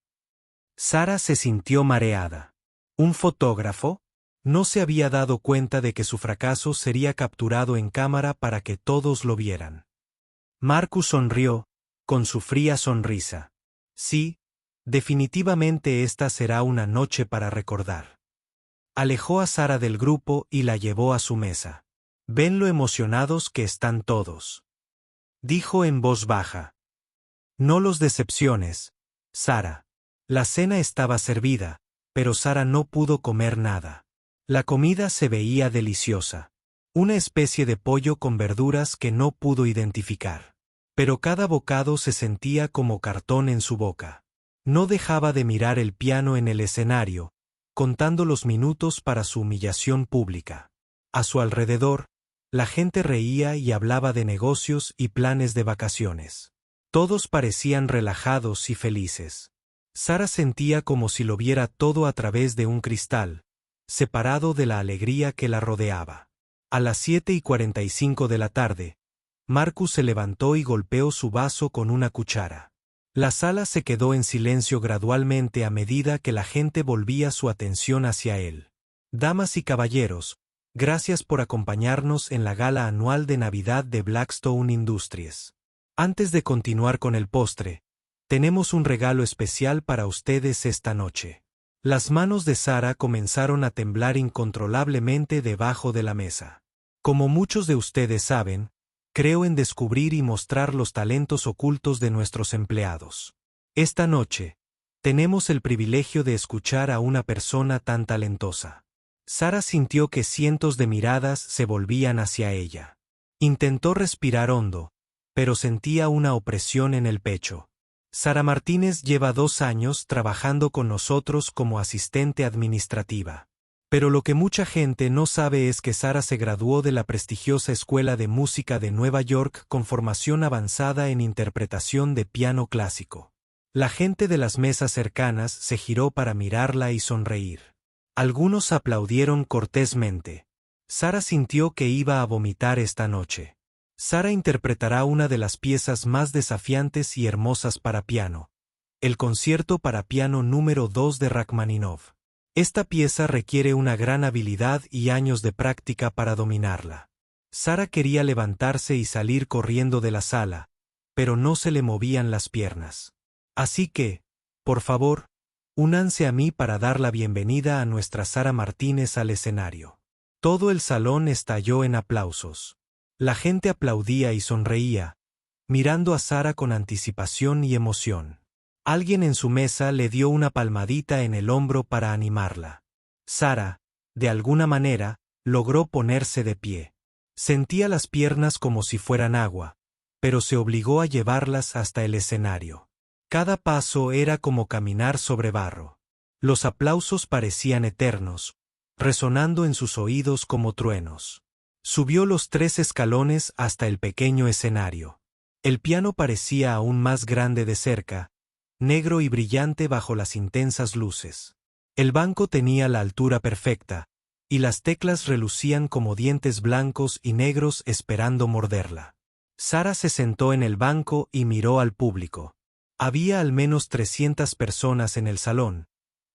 Sara se sintió mareada. ¿Un fotógrafo? No se había dado cuenta de que su fracaso sería capturado en cámara para que todos lo vieran. Marcus sonrió, con su fría sonrisa. «Sí, definitivamente esta será una noche para recordar». Alejó a Sara del grupo y la llevó a su mesa. «Ven lo emocionados que están todos», dijo en voz baja. «No los decepciones, Sara». La cena estaba servida, pero Sara no pudo comer nada. La comida se veía deliciosa. Una especie de pollo con verduras que no pudo identificar. pero cada bocado se sentía como cartón en su boca. No dejaba de mirar el piano en el escenario, contando los minutos para su humillación pública. A su alrededor, la gente reía y hablaba de negocios y planes de vacaciones. Todos parecían relajados y felices. Sara sentía como si lo viera todo a través de un cristal, separado de la alegría que la rodeaba. A las 7:45 de la tarde, Marcus se levantó y golpeó su vaso con una cuchara. La sala se quedó en silencio gradualmente a medida que la gente volvía su atención hacia él. Damas y caballeros, gracias por acompañarnos en la gala anual de Navidad de Blackstone Industries. Antes de continuar con el postre, tenemos un regalo especial para ustedes esta noche. Las manos de Sara comenzaron a temblar incontrolablemente debajo de la mesa. Como muchos de ustedes saben, creo en descubrir y mostrar los talentos ocultos de nuestros empleados. Esta noche, tenemos el privilegio de escuchar a una persona tan talentosa. Sara sintió que cientos de miradas se volvían hacia ella. Intentó respirar hondo, pero sentía una opresión en el pecho. Sara Martínez lleva 2 años trabajando con nosotros como asistente administrativa. Pero lo que mucha gente no sabe es que Sara se graduó de la prestigiosa Escuela de Música de Nueva York con formación avanzada en interpretación de piano clásico. La gente de las mesas cercanas se giró para mirarla y sonreír. Algunos aplaudieron cortésmente. Sara sintió que iba a vomitar esta noche. Sara interpretará una de las piezas más desafiantes y hermosas para piano, el concierto para piano número 2 de Rachmaninoff. Esta pieza requiere una gran habilidad y años de práctica para dominarla. Sara quería levantarse y salir corriendo de la sala, pero no se le movían las piernas. Así que, por favor, únanse a mí para dar la bienvenida a nuestra Sara Martínez al escenario. Todo el salón estalló en aplausos. La gente aplaudía y sonreía, mirando a Sara con anticipación y emoción. Alguien en su mesa le dio una palmadita en el hombro para animarla. Sara, de alguna manera, logró ponerse de pie. Sentía las piernas como si fueran agua, pero se obligó a llevarlas hasta el escenario. Cada paso era como caminar sobre barro. Los aplausos parecían eternos, resonando en sus oídos como truenos. Subió los 3 escalones hasta el pequeño escenario. El piano parecía aún más grande de cerca, negro y brillante bajo las intensas luces. El banco tenía la altura perfecta, y las teclas relucían como dientes blancos y negros esperando morderla. Sara se sentó en el banco y miró al público. Había al menos 300 personas en el salón,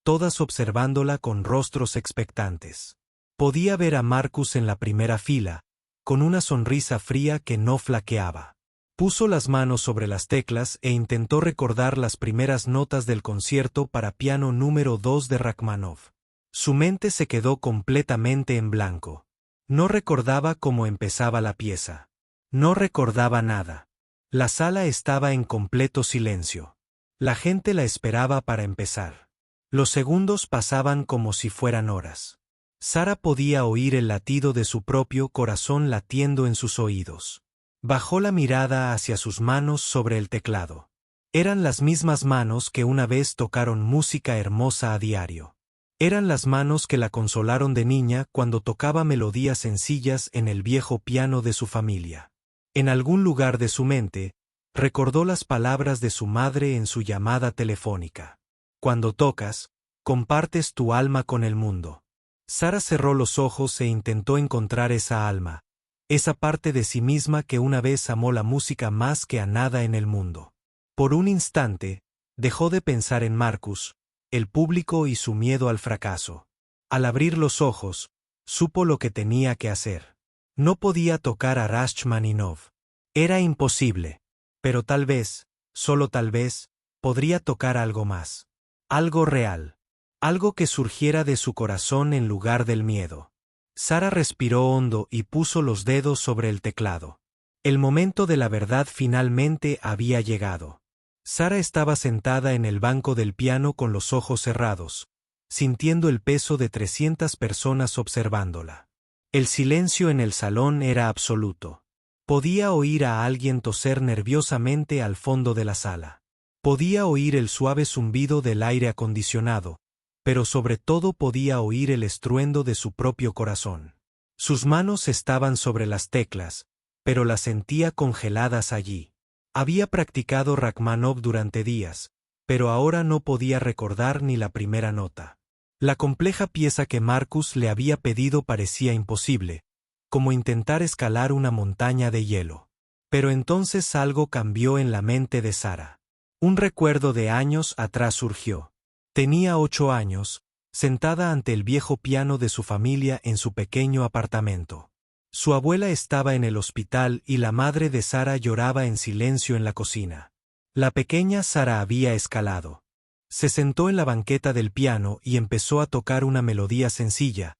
todas observándola con rostros expectantes. Podía ver a Marcus en la primera fila, con una sonrisa fría que no flaqueaba. Puso las manos sobre las teclas e intentó recordar las primeras notas del concierto para piano número 2 de Rachmaninoff. Su mente se quedó completamente en blanco. No recordaba cómo empezaba la pieza. No recordaba nada. La sala estaba en completo silencio. La gente la esperaba para empezar. Los segundos pasaban como si fueran horas. Sara podía oír el latido de su propio corazón latiendo en sus oídos. Bajó la mirada hacia sus manos sobre el teclado. Eran las mismas manos que una vez tocaron música hermosa a diario. Eran las manos que la consolaron de niña cuando tocaba melodías sencillas en el viejo piano de su familia. En algún lugar de su mente, recordó las palabras de su madre en su llamada telefónica. Cuando tocas, compartes tu alma con el mundo. Sara cerró los ojos e intentó encontrar esa alma, esa parte de sí misma que una vez amó la música más que a nada en el mundo. Por un instante, dejó de pensar en Marcus, el público y su miedo al fracaso. Al abrir los ojos, supo lo que tenía que hacer. No podía tocar a Rachmaninoff. Era imposible. Pero tal vez, solo tal vez, podría tocar algo más. Algo real. Algo que surgiera de su corazón en lugar del miedo. Sara respiró hondo y puso los dedos sobre el teclado. El momento de la verdad finalmente había llegado. Sara estaba sentada en el banco del piano con los ojos cerrados, sintiendo el peso de 300 personas observándola. El silencio en el salón era absoluto. Podía oír a alguien toser nerviosamente al fondo de la sala. Podía oír el suave zumbido del aire acondicionado, pero sobre todo podía oír el estruendo de su propio corazón. Sus manos estaban sobre las teclas, pero las sentía congeladas allí. Había practicado Rachmaninoff durante días, pero ahora no podía recordar ni la primera nota. La compleja pieza que Marcus le había pedido parecía imposible, como intentar escalar una montaña de hielo. Pero entonces algo cambió en la mente de Sara. Un recuerdo de años atrás surgió. Tenía 8 años, sentada ante el viejo piano de su familia en su pequeño apartamento. Su abuela estaba en el hospital y la madre de Sara lloraba en silencio en la cocina. La pequeña Sara había escalado. Se sentó en la banqueta del piano y empezó a tocar una melodía sencilla,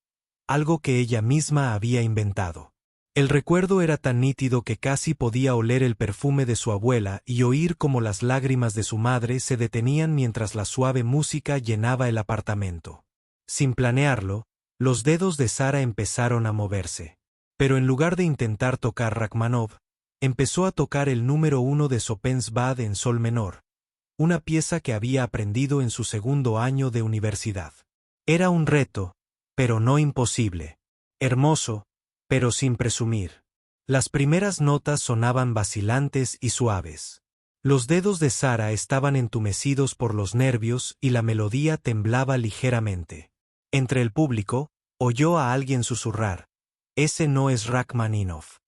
algo que ella misma había inventado. El recuerdo era tan nítido que casi podía oler el perfume de su abuela y oír cómo las lágrimas de su madre se detenían mientras la suave música llenaba el apartamento. Sin planearlo, los dedos de Sara empezaron a moverse. Pero en lugar de intentar tocar Rachmaninoff, empezó a tocar el número 1 de Chopin's Bad en sol menor, una pieza que había aprendido en su segundo año de universidad. Era un reto, pero no imposible. Hermoso, pero sin presumir. Las primeras notas sonaban vacilantes y suaves. Los dedos de Sara estaban entumecidos por los nervios y la melodía temblaba ligeramente. Entre el público, oyó a alguien susurrar: «Ese no es Rachmaninoff».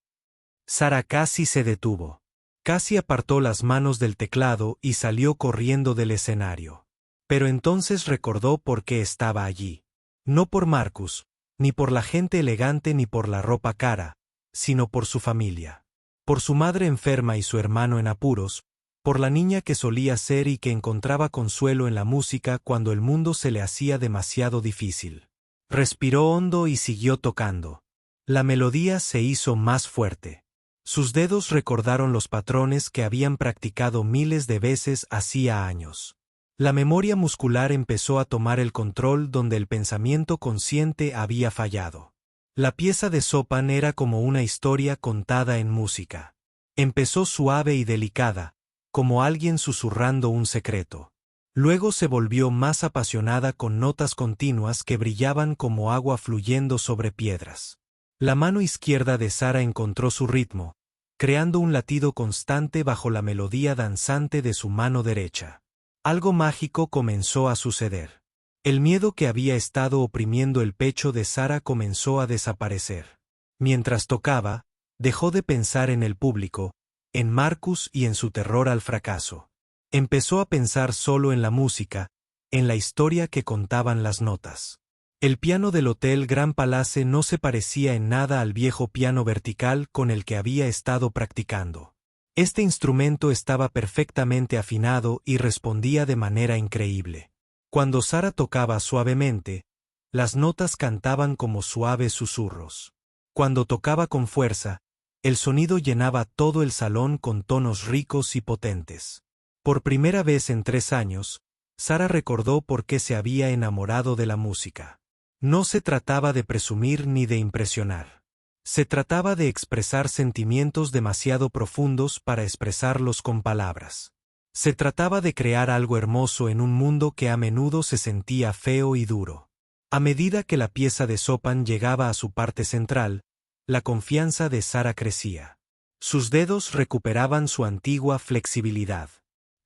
Sara casi se detuvo. Casi apartó las manos del teclado y salió corriendo del escenario. Pero entonces recordó por qué estaba allí. No por Marcus, ni por la gente elegante ni por la ropa cara, sino por su familia. Por su madre enferma y su hermano en apuros, por la niña que solía ser y que encontraba consuelo en la música cuando el mundo se le hacía demasiado difícil. Respiró hondo y siguió tocando. La melodía se hizo más fuerte. Sus dedos recordaron los patrones que habían practicado miles de veces hacía años. La memoria muscular empezó a tomar el control donde el pensamiento consciente había fallado. La pieza de Chopin era como una historia contada en música. Empezó suave y delicada, como alguien susurrando un secreto. Luego se volvió más apasionada con notas continuas que brillaban como agua fluyendo sobre piedras. La mano izquierda de Sara encontró su ritmo, creando un latido constante bajo la melodía danzante de su mano derecha. Algo mágico comenzó a suceder. El miedo que había estado oprimiendo el pecho de Sara comenzó a desaparecer. Mientras tocaba, dejó de pensar en el público, en Marcus y en su terror al fracaso. Empezó a pensar solo en la música, en la historia que contaban las notas. El piano del Hotel Grand Palace no se parecía en nada al viejo piano vertical con el que había estado practicando. Este instrumento estaba perfectamente afinado y respondía de manera increíble. Cuando Sara tocaba suavemente, las notas cantaban como suaves susurros. Cuando tocaba con fuerza, el sonido llenaba todo el salón con tonos ricos y potentes. Por primera vez en 3 años, Sara recordó por qué se había enamorado de la música. No se trataba de presumir ni de impresionar. Se trataba de expresar sentimientos demasiado profundos para expresarlos con palabras. Se trataba de crear algo hermoso en un mundo que a menudo se sentía feo y duro. A medida que la pieza de Chopin llegaba a su parte central, la confianza de Sara crecía. Sus dedos recuperaban su antigua flexibilidad.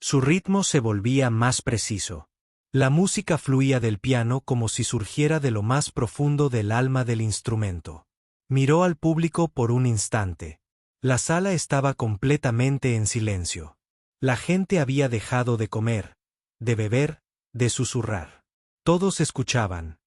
Su ritmo se volvía más preciso. La música fluía del piano como si surgiera de lo más profundo del alma del instrumento. Miró al público por un instante. La sala estaba completamente en silencio. La gente había dejado de comer, de beber, de susurrar. Todos escuchaban.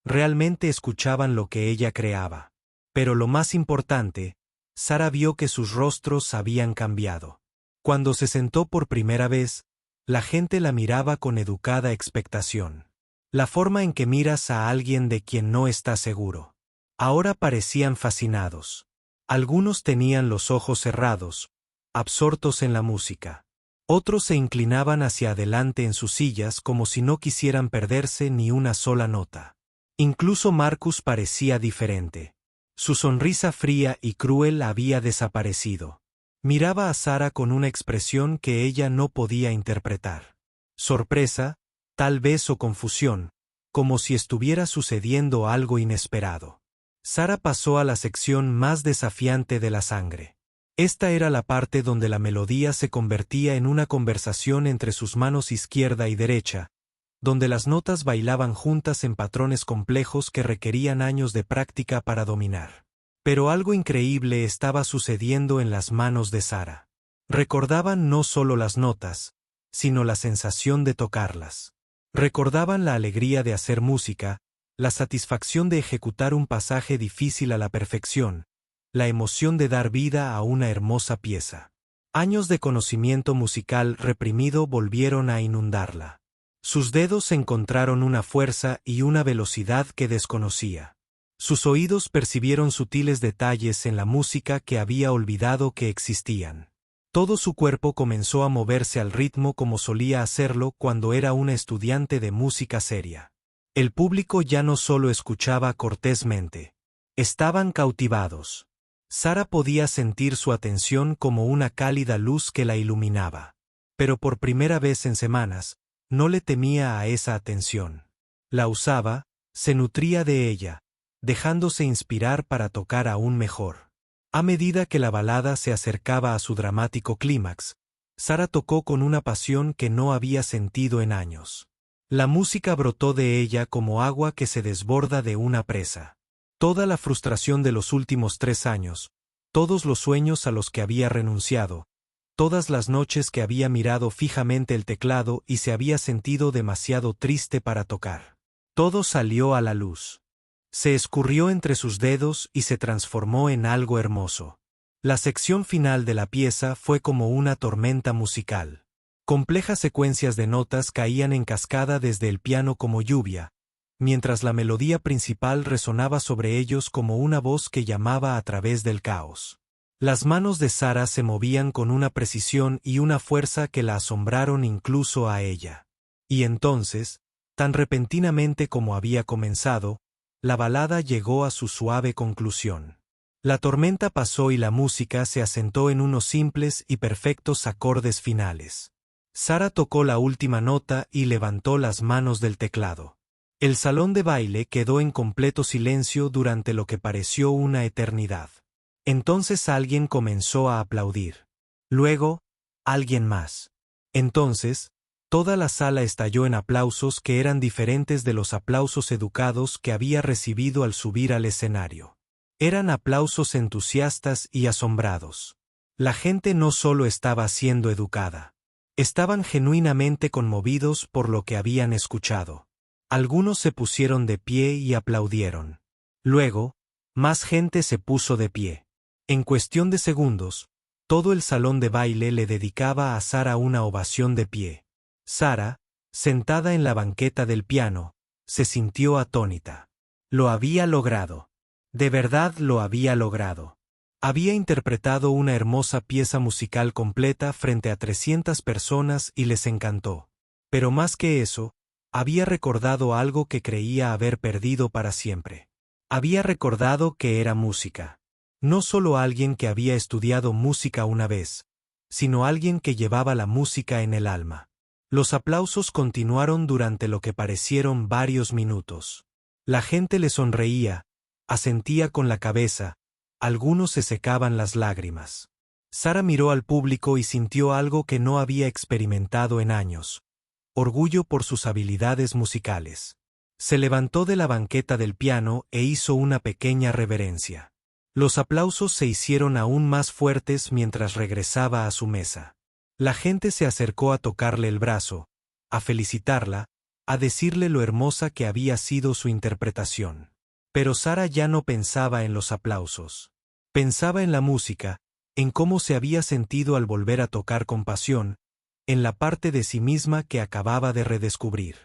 Realmente escuchaban lo que ella creaba. Pero lo más importante, Sara vio que sus rostros habían cambiado. Cuando se sentó por primera vez, la gente la miraba con educada expectación. La forma en que miras a alguien de quien no estás seguro. Ahora parecían fascinados. Algunos tenían los ojos cerrados, absortos en la música. Otros se inclinaban hacia adelante en sus sillas como si no quisieran perderse ni una sola nota. Incluso Marcus parecía diferente. Su sonrisa fría y cruel había desaparecido. Miraba a Sara con una expresión que ella no podía interpretar. Sorpresa, tal vez o confusión, como si estuviera sucediendo algo inesperado. Sara pasó a la sección más desafiante de la sangre. Esta era la parte donde la melodía se convertía en una conversación entre sus manos izquierda y derecha, donde las notas bailaban juntas en patrones complejos que requerían años de práctica para dominar. Pero algo increíble estaba sucediendo en las manos de Sara. Recordaban no solo las notas, sino la sensación de tocarlas. Recordaban la alegría de hacer música, la satisfacción de ejecutar un pasaje difícil a la perfección, la emoción de dar vida a una hermosa pieza. Años de conocimiento musical reprimido volvieron a inundarla. Sus dedos encontraron una fuerza y una velocidad que desconocía. Sus oídos percibieron sutiles detalles en la música que había olvidado que existían. Todo su cuerpo comenzó a moverse al ritmo como solía hacerlo cuando era una estudiante de música seria. El público ya no solo escuchaba cortésmente. Estaban cautivados. Sara podía sentir su atención como una cálida luz que la iluminaba. Pero por primera vez en semanas, no le temía a esa atención. La usaba, se nutría de ella, dejándose inspirar para tocar aún mejor. A medida que la balada se acercaba a su dramático clímax, Sara tocó con una pasión que no había sentido en años. La música brotó de ella como agua que se desborda de una presa. Toda la frustración de los últimos 3 años, todos los sueños a los que había renunciado, todas las noches que había mirado fijamente el teclado y se había sentido demasiado triste para tocar. Todo salió a la luz. Se escurrió entre sus dedos y se transformó en algo hermoso. La sección final de la pieza fue como una tormenta musical. Complejas secuencias de notas caían en cascada desde el piano como lluvia, mientras la melodía principal resonaba sobre ellos como una voz que llamaba a través del caos. Las manos de Sara se movían con una precisión y una fuerza que la asombraron incluso a ella. Y entonces, tan repentinamente como había comenzado, la balada llegó a su suave conclusión. La tormenta pasó y la música se asentó en unos simples y perfectos acordes finales. Sara tocó la última nota y levantó las manos del teclado. El salón de baile quedó en completo silencio durante lo que pareció una eternidad. Entonces alguien comenzó a aplaudir. Luego, alguien más. Entonces, toda la sala estalló en aplausos que eran diferentes de los aplausos educados que había recibido al subir al escenario. Eran aplausos entusiastas y asombrados. La gente no solo estaba siendo educada. Estaban genuinamente conmovidos por lo que habían escuchado. Algunos se pusieron de pie y aplaudieron. Luego, más gente se puso de pie. En cuestión de segundos, todo el salón de baile le dedicaba a Sara una ovación de pie. Sara, sentada en la banqueta del piano, se sintió atónita. Lo había logrado. De verdad lo había logrado. Había interpretado una hermosa pieza musical completa frente a 300 personas y les encantó. Pero más que eso, había recordado algo que creía haber perdido para siempre. Había recordado que era música. No solo alguien que había estudiado música una vez, sino alguien que llevaba la música en el alma. Los aplausos continuaron durante lo que parecieron varios minutos. La gente le sonreía, asentía con la cabeza, algunos se secaban las lágrimas. Sara miró al público y sintió algo que no había experimentado en años: orgullo por sus habilidades musicales. Se levantó de la banqueta del piano e hizo una pequeña reverencia. Los aplausos se hicieron aún más fuertes mientras regresaba a su mesa. La gente se acercó a tocarle el brazo, a felicitarla, a decirle lo hermosa que había sido su interpretación. Pero Sara ya no pensaba en los aplausos. Pensaba en la música, en cómo se había sentido al volver a tocar con pasión, en la parte de sí misma que acababa de redescubrir.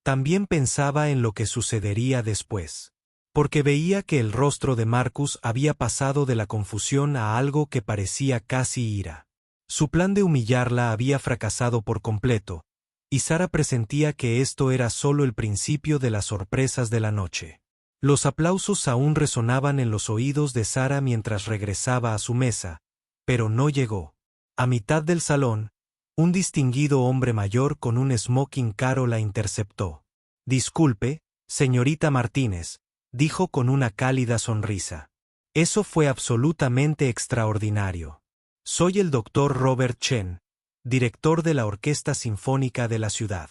También pensaba en lo que sucedería después. Porque veía que el rostro de Marcus había pasado de la confusión a algo que parecía casi ira. Su plan de humillarla había fracasado por completo, y Sara presentía que esto era solo el principio de las sorpresas de la noche. Los aplausos aún resonaban en los oídos de Sara mientras regresaba a su mesa, pero no llegó. A mitad del salón, un distinguido hombre mayor con un smoking caro la interceptó. «Disculpe, señorita Martínez», dijo con una cálida sonrisa. «Eso fue absolutamente extraordinario. Soy el doctor Robert Chen, director de la Orquesta Sinfónica de la ciudad».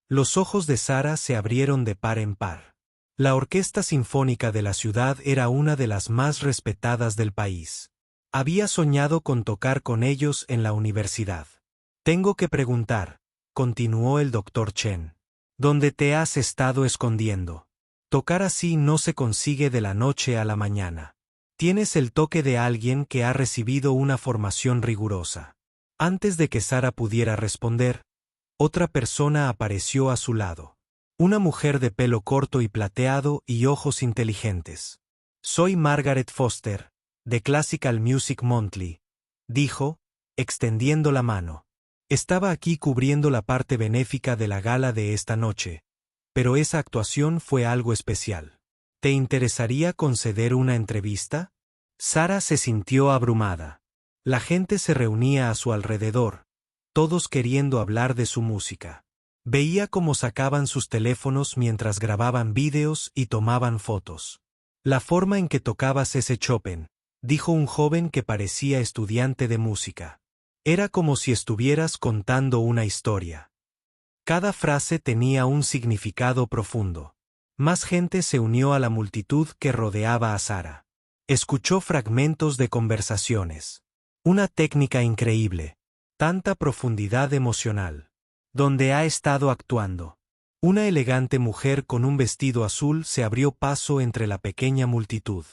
Los ojos de Sara se abrieron de par en par. La Orquesta Sinfónica de la ciudad era una de las más respetadas del país. Había soñado con tocar con ellos en la universidad. «Tengo que preguntar», continuó el doctor Chen, «¿dónde te has estado escondiendo? Tocar así no se consigue de la noche a la mañana. Tienes el toque de alguien que ha recibido una formación rigurosa». Antes de que Sara pudiera responder, otra persona apareció a su lado. Una mujer de pelo corto y plateado y ojos inteligentes. «Soy Margaret Foster, de Classical Music Monthly», dijo, extendiendo la mano. «Estaba aquí cubriendo la parte benéfica de la gala de esta noche, pero esa actuación fue algo especial. ¿Te interesaría conceder una entrevista?» Sara se sintió abrumada. La gente se reunía a su alrededor, todos queriendo hablar de su música. Veía cómo sacaban sus teléfonos mientras grababan vídeos y tomaban fotos. «La forma en que tocabas ese Chopin», dijo un joven que parecía estudiante de música. «Era como si estuvieras contando una historia». Cada frase tenía un significado profundo. Más gente se unió a la multitud que rodeaba a Sara. Escuchó fragmentos de conversaciones. «Una técnica increíble. Tanta profundidad emocional. ¿Dónde ha estado actuando?» Una elegante mujer con un vestido azul se abrió paso entre la pequeña multitud.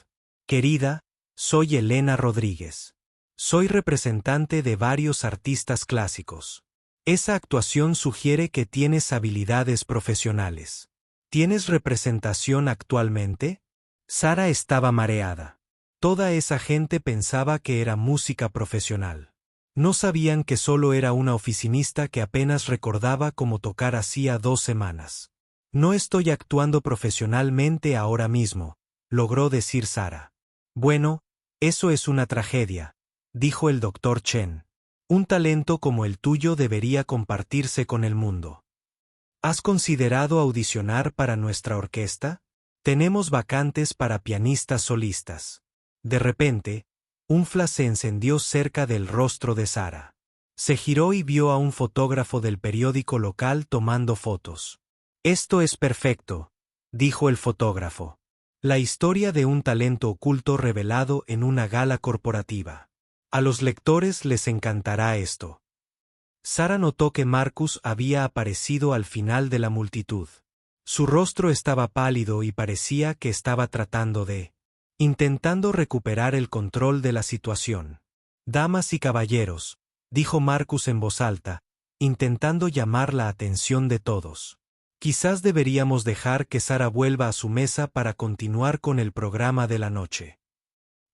«Querida, soy Elena Rodríguez. Soy representante de varios artistas clásicos. Esa actuación sugiere que tienes habilidades profesionales. ¿Tienes representación actualmente?» Sara estaba mareada. Toda esa gente pensaba que era música profesional. No sabían que solo era una oficinista que apenas recordaba cómo tocar hacía 2 semanas. «No estoy actuando profesionalmente ahora mismo», logró decir Sara. «Bueno, eso es una tragedia», dijo el doctor Chen. «Un talento como el tuyo debería compartirse con el mundo. ¿Has considerado audicionar para nuestra orquesta? Tenemos vacantes para pianistas solistas». De repente, un flash se encendió cerca del rostro de Sara. Se giró y vio a un fotógrafo del periódico local tomando fotos. «Esto es perfecto», dijo el fotógrafo. «La historia de un talento oculto revelado en una gala corporativa. A los lectores les encantará esto». Sara notó que Marcus había aparecido al final de la multitud. Su rostro estaba pálido y parecía que estaba intentando recuperar el control de la situación. «Damas y caballeros», dijo Marcus en voz alta, intentando llamar la atención de todos. «Quizás deberíamos dejar que Sara vuelva a su mesa para continuar con el programa de la noche».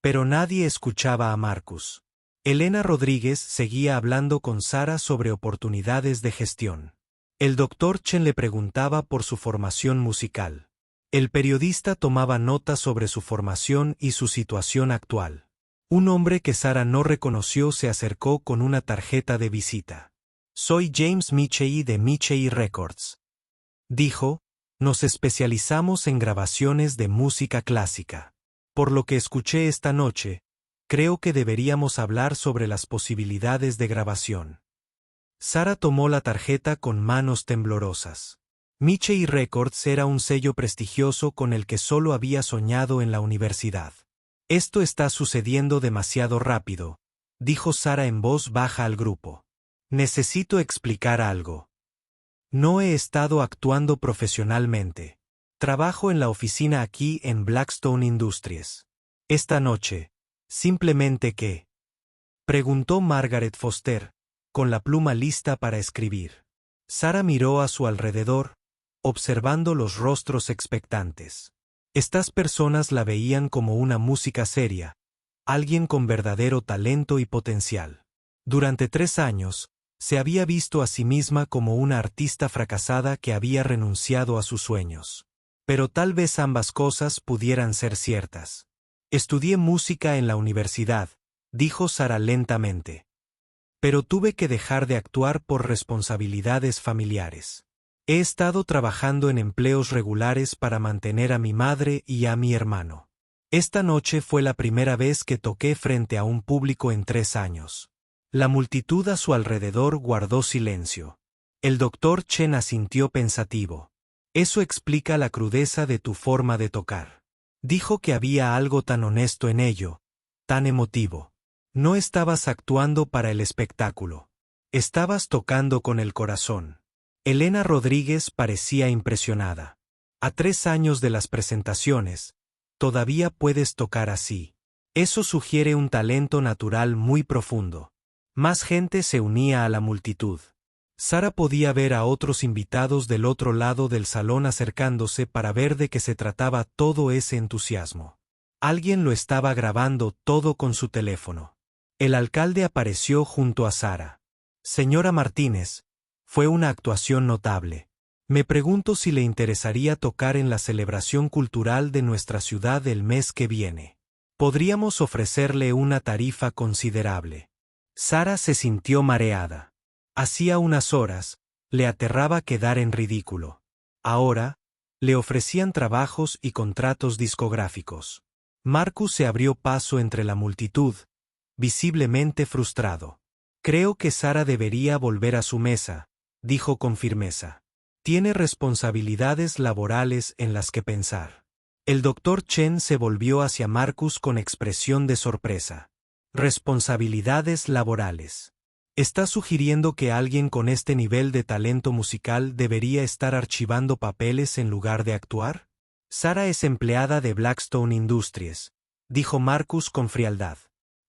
Pero nadie escuchaba a Marcus. Elena Rodríguez seguía hablando con Sara sobre oportunidades de gestión. El doctor Chen le preguntaba por su formación musical. El periodista tomaba notas sobre su formación y su situación actual. Un hombre que Sara no reconoció se acercó con una tarjeta de visita. «Soy James Michei de Michei Records», dijo. «Nos especializamos en grabaciones de música clásica. Por lo que escuché esta noche, creo que deberíamos hablar sobre las posibilidades de grabación». Sara tomó la tarjeta con manos temblorosas. Michei Records era un sello prestigioso con el que solo había soñado en la universidad. «Esto está sucediendo demasiado rápido», dijo Sara en voz baja al grupo. «Necesito explicar algo. No he estado actuando profesionalmente. Trabajo en la oficina aquí en Blackstone Industries. Esta noche, simplemente ¿qué?», preguntó Margaret Foster, con la pluma lista para escribir. Sara miró a su alrededor, observando los rostros expectantes. Estas personas la veían como una música seria, alguien con verdadero talento y potencial. Durante 3 años, se había visto a sí misma como una artista fracasada que había renunciado a sus sueños. Pero tal vez ambas cosas pudieran ser ciertas. Estudié música en la universidad, dijo Sara lentamente. Pero tuve que dejar de actuar por responsabilidades familiares. He estado trabajando en empleos regulares para mantener a mi madre y a mi hermano. Esta noche fue la primera vez que toqué frente a un público en 3 años. La multitud a su alrededor guardó silencio. El doctor Chen asintió pensativo. Eso explica la crudeza de tu forma de tocar. Dijo que había algo tan honesto en ello, tan emotivo. No estabas actuando para el espectáculo. Estabas tocando con el corazón. Elena Rodríguez parecía impresionada. A 3 años de las presentaciones, todavía puedes tocar así. Eso sugiere un talento natural muy profundo. Más gente se unía a la multitud. Sara podía ver a otros invitados del otro lado del salón acercándose para ver de qué se trataba todo ese entusiasmo. Alguien lo estaba grabando todo con su teléfono. El alcalde apareció junto a Sara. Señora Martínez, fue una actuación notable. Me pregunto si le interesaría tocar en la celebración cultural de nuestra ciudad el mes que viene. Podríamos ofrecerle una tarifa considerable. Sara se sintió mareada. Hacía unas horas, le aterraba quedar en ridículo. Ahora, le ofrecían trabajos y contratos discográficos. Marcus se abrió paso entre la multitud, visiblemente frustrado. Creo que Sara debería volver a su mesa, dijo con firmeza. Tiene responsabilidades laborales en las que pensar. El doctor Chen se volvió hacia Marcus con expresión de sorpresa. Responsabilidades laborales. ¿Está sugiriendo que alguien con este nivel de talento musical debería estar archivando papeles en lugar de actuar? Sara es empleada de Blackstone Industries, dijo Marcus con frialdad.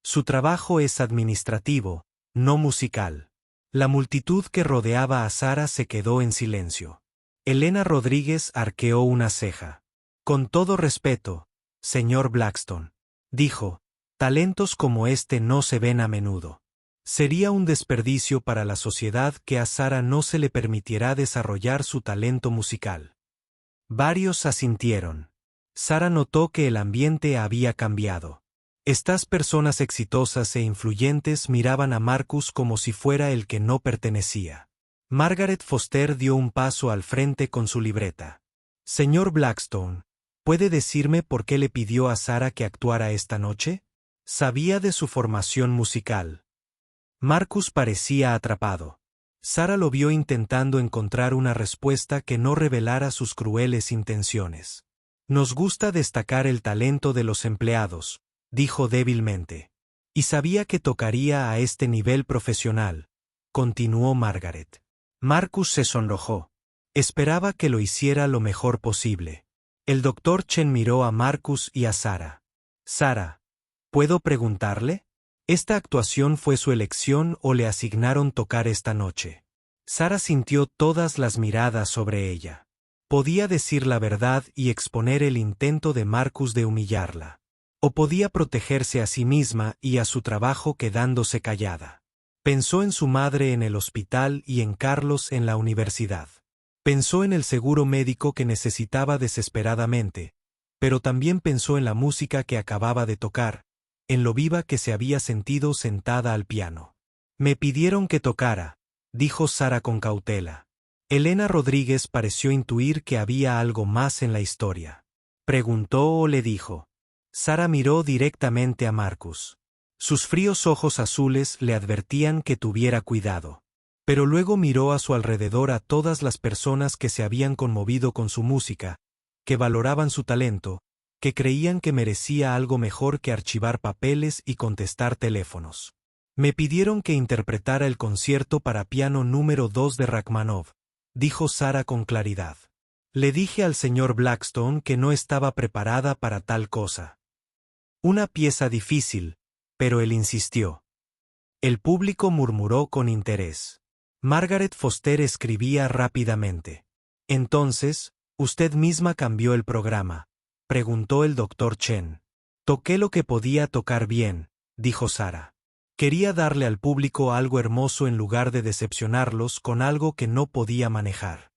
Su trabajo es administrativo, no musical. La multitud que rodeaba a Sara se quedó en silencio. Elena Rodríguez arqueó una ceja. Con todo respeto, señor Blackstone, dijo, talentos como este no se ven a menudo. Sería un desperdicio para la sociedad que a Sara no se le permitiera desarrollar su talento musical. Varios asintieron. Sara notó que el ambiente había cambiado. Estas personas exitosas e influyentes miraban a Marcus como si fuera el que no pertenecía. Margaret Foster dio un paso al frente con su libreta. Señor Blackstone, ¿puede decirme por qué le pidió a Sara que actuara esta noche? Sabía de su formación musical. Marcus parecía atrapado. Sara lo vio intentando encontrar una respuesta que no revelara sus crueles intenciones. Nos gusta destacar el talento de los empleados, dijo débilmente. Y sabía que tocaría a este nivel profesional, continuó Margaret. Marcus se sonrojó. Esperaba que lo hiciera lo mejor posible. El doctor Chen miró a Marcus y a Sara. Sara, ¿puedo preguntarle? ¿Esta actuación fue su elección o le asignaron tocar esta noche? Sara sintió todas las miradas sobre ella. Podía decir la verdad y exponer el intento de Marcus de humillarla. O podía protegerse a sí misma y a su trabajo quedándose callada. Pensó en su madre en el hospital y en Carlos en la universidad. Pensó en el seguro médico que necesitaba desesperadamente, pero también pensó en la música que acababa de tocar, en lo viva que se había sentido sentada al piano. Me pidieron que tocara, dijo Sara con cautela. Elena Rodríguez pareció intuir que había algo más en la historia. ¿Preguntó o le dijo? Sara miró directamente a Marcus. Sus fríos ojos azules le advertían que tuviera cuidado. Pero luego miró a su alrededor a todas las personas que se habían conmovido con su música, que valoraban su talento, que creían que merecía algo mejor que archivar papeles y contestar teléfonos. Me pidieron que interpretara el concierto para piano número 2 de Rachmaninoff, dijo Sara con claridad. Le dije al señor Blackstone que no estaba preparada para tal cosa. Una pieza difícil, pero él insistió. El público murmuró con interés. Margaret Foster escribía rápidamente. Entonces, usted misma cambió el programa, preguntó el doctor Chen. Toqué lo que podía tocar bien, dijo Sara. Quería darle al público algo hermoso en lugar de decepcionarlos con algo que no podía manejar.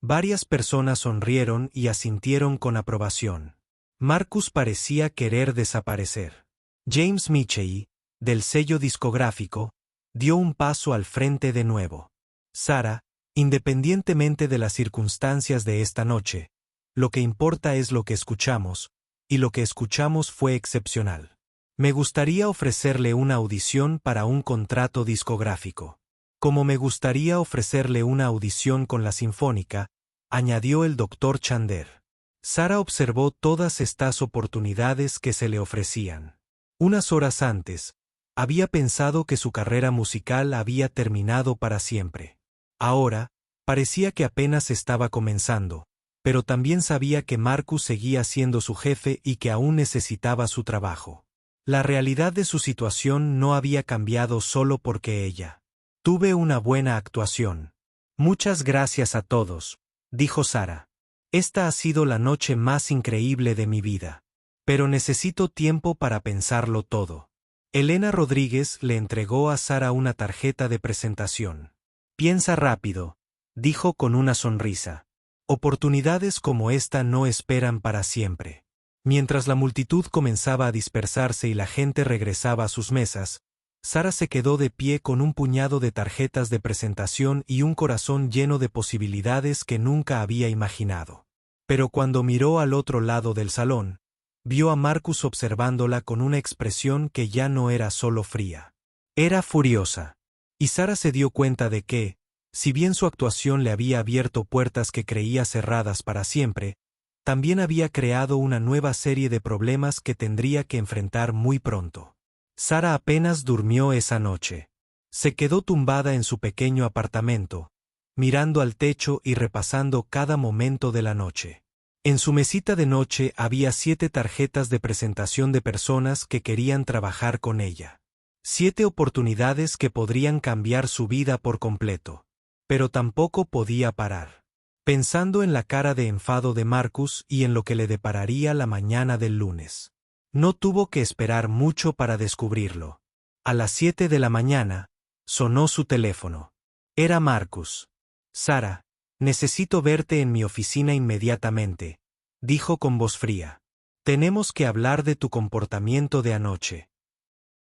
Varias personas sonrieron y asintieron con aprobación. Marcus parecía querer desaparecer. James Michie, del sello discográfico, dio un paso al frente de nuevo. Sarah, independientemente de las circunstancias de esta noche, lo que importa es lo que escuchamos, y lo que escuchamos fue excepcional. Me gustaría ofrecerle una audición para un contrato discográfico. Como me gustaría ofrecerle una audición con la Sinfónica, añadió el Dr. Chander. Sarah observó todas estas oportunidades que se le ofrecían. Unas horas antes, había pensado que su carrera musical había terminado para siempre. Ahora, parecía que apenas estaba comenzando, pero también sabía que Marcus seguía siendo su jefe y que aún necesitaba su trabajo. La realidad de su situación no había cambiado solo porque ella. Tuve una buena actuación. Muchas gracias a todos, dijo Sarah. Esta ha sido la noche más increíble de mi vida. Pero necesito tiempo para pensarlo todo. Elena Rodríguez le entregó a Sarah una tarjeta de presentación. Piensa rápido, dijo con una sonrisa. Oportunidades como esta no esperan para siempre. Mientras la multitud comenzaba a dispersarse y la gente regresaba a sus mesas, Sarah se quedó de pie con un puñado de tarjetas de presentación y un corazón lleno de posibilidades que nunca había imaginado. Pero cuando miró al otro lado del salón, vio a Marcus observándola con una expresión que ya no era solo fría. Era furiosa. Y Sarah se dio cuenta de que, si bien su actuación le había abierto puertas que creía cerradas para siempre, también había creado una nueva serie de problemas que tendría que enfrentar muy pronto. Sarah apenas durmió esa noche. Se quedó tumbada en su pequeño apartamento, mirando al techo y repasando cada momento de la noche. En su mesita de noche había 7 tarjetas de presentación de personas que querían trabajar con ella. 7 oportunidades que podrían cambiar su vida por completo. Pero tampoco podía parar. Pensando en la cara de enfado de Marcus y en lo que le depararía la mañana del lunes. No tuvo que esperar mucho para descubrirlo. A las 7 de la mañana, sonó su teléfono. Era Marcus. Sarah, necesito verte en mi oficina inmediatamente, dijo con voz fría. Tenemos que hablar de tu comportamiento de anoche.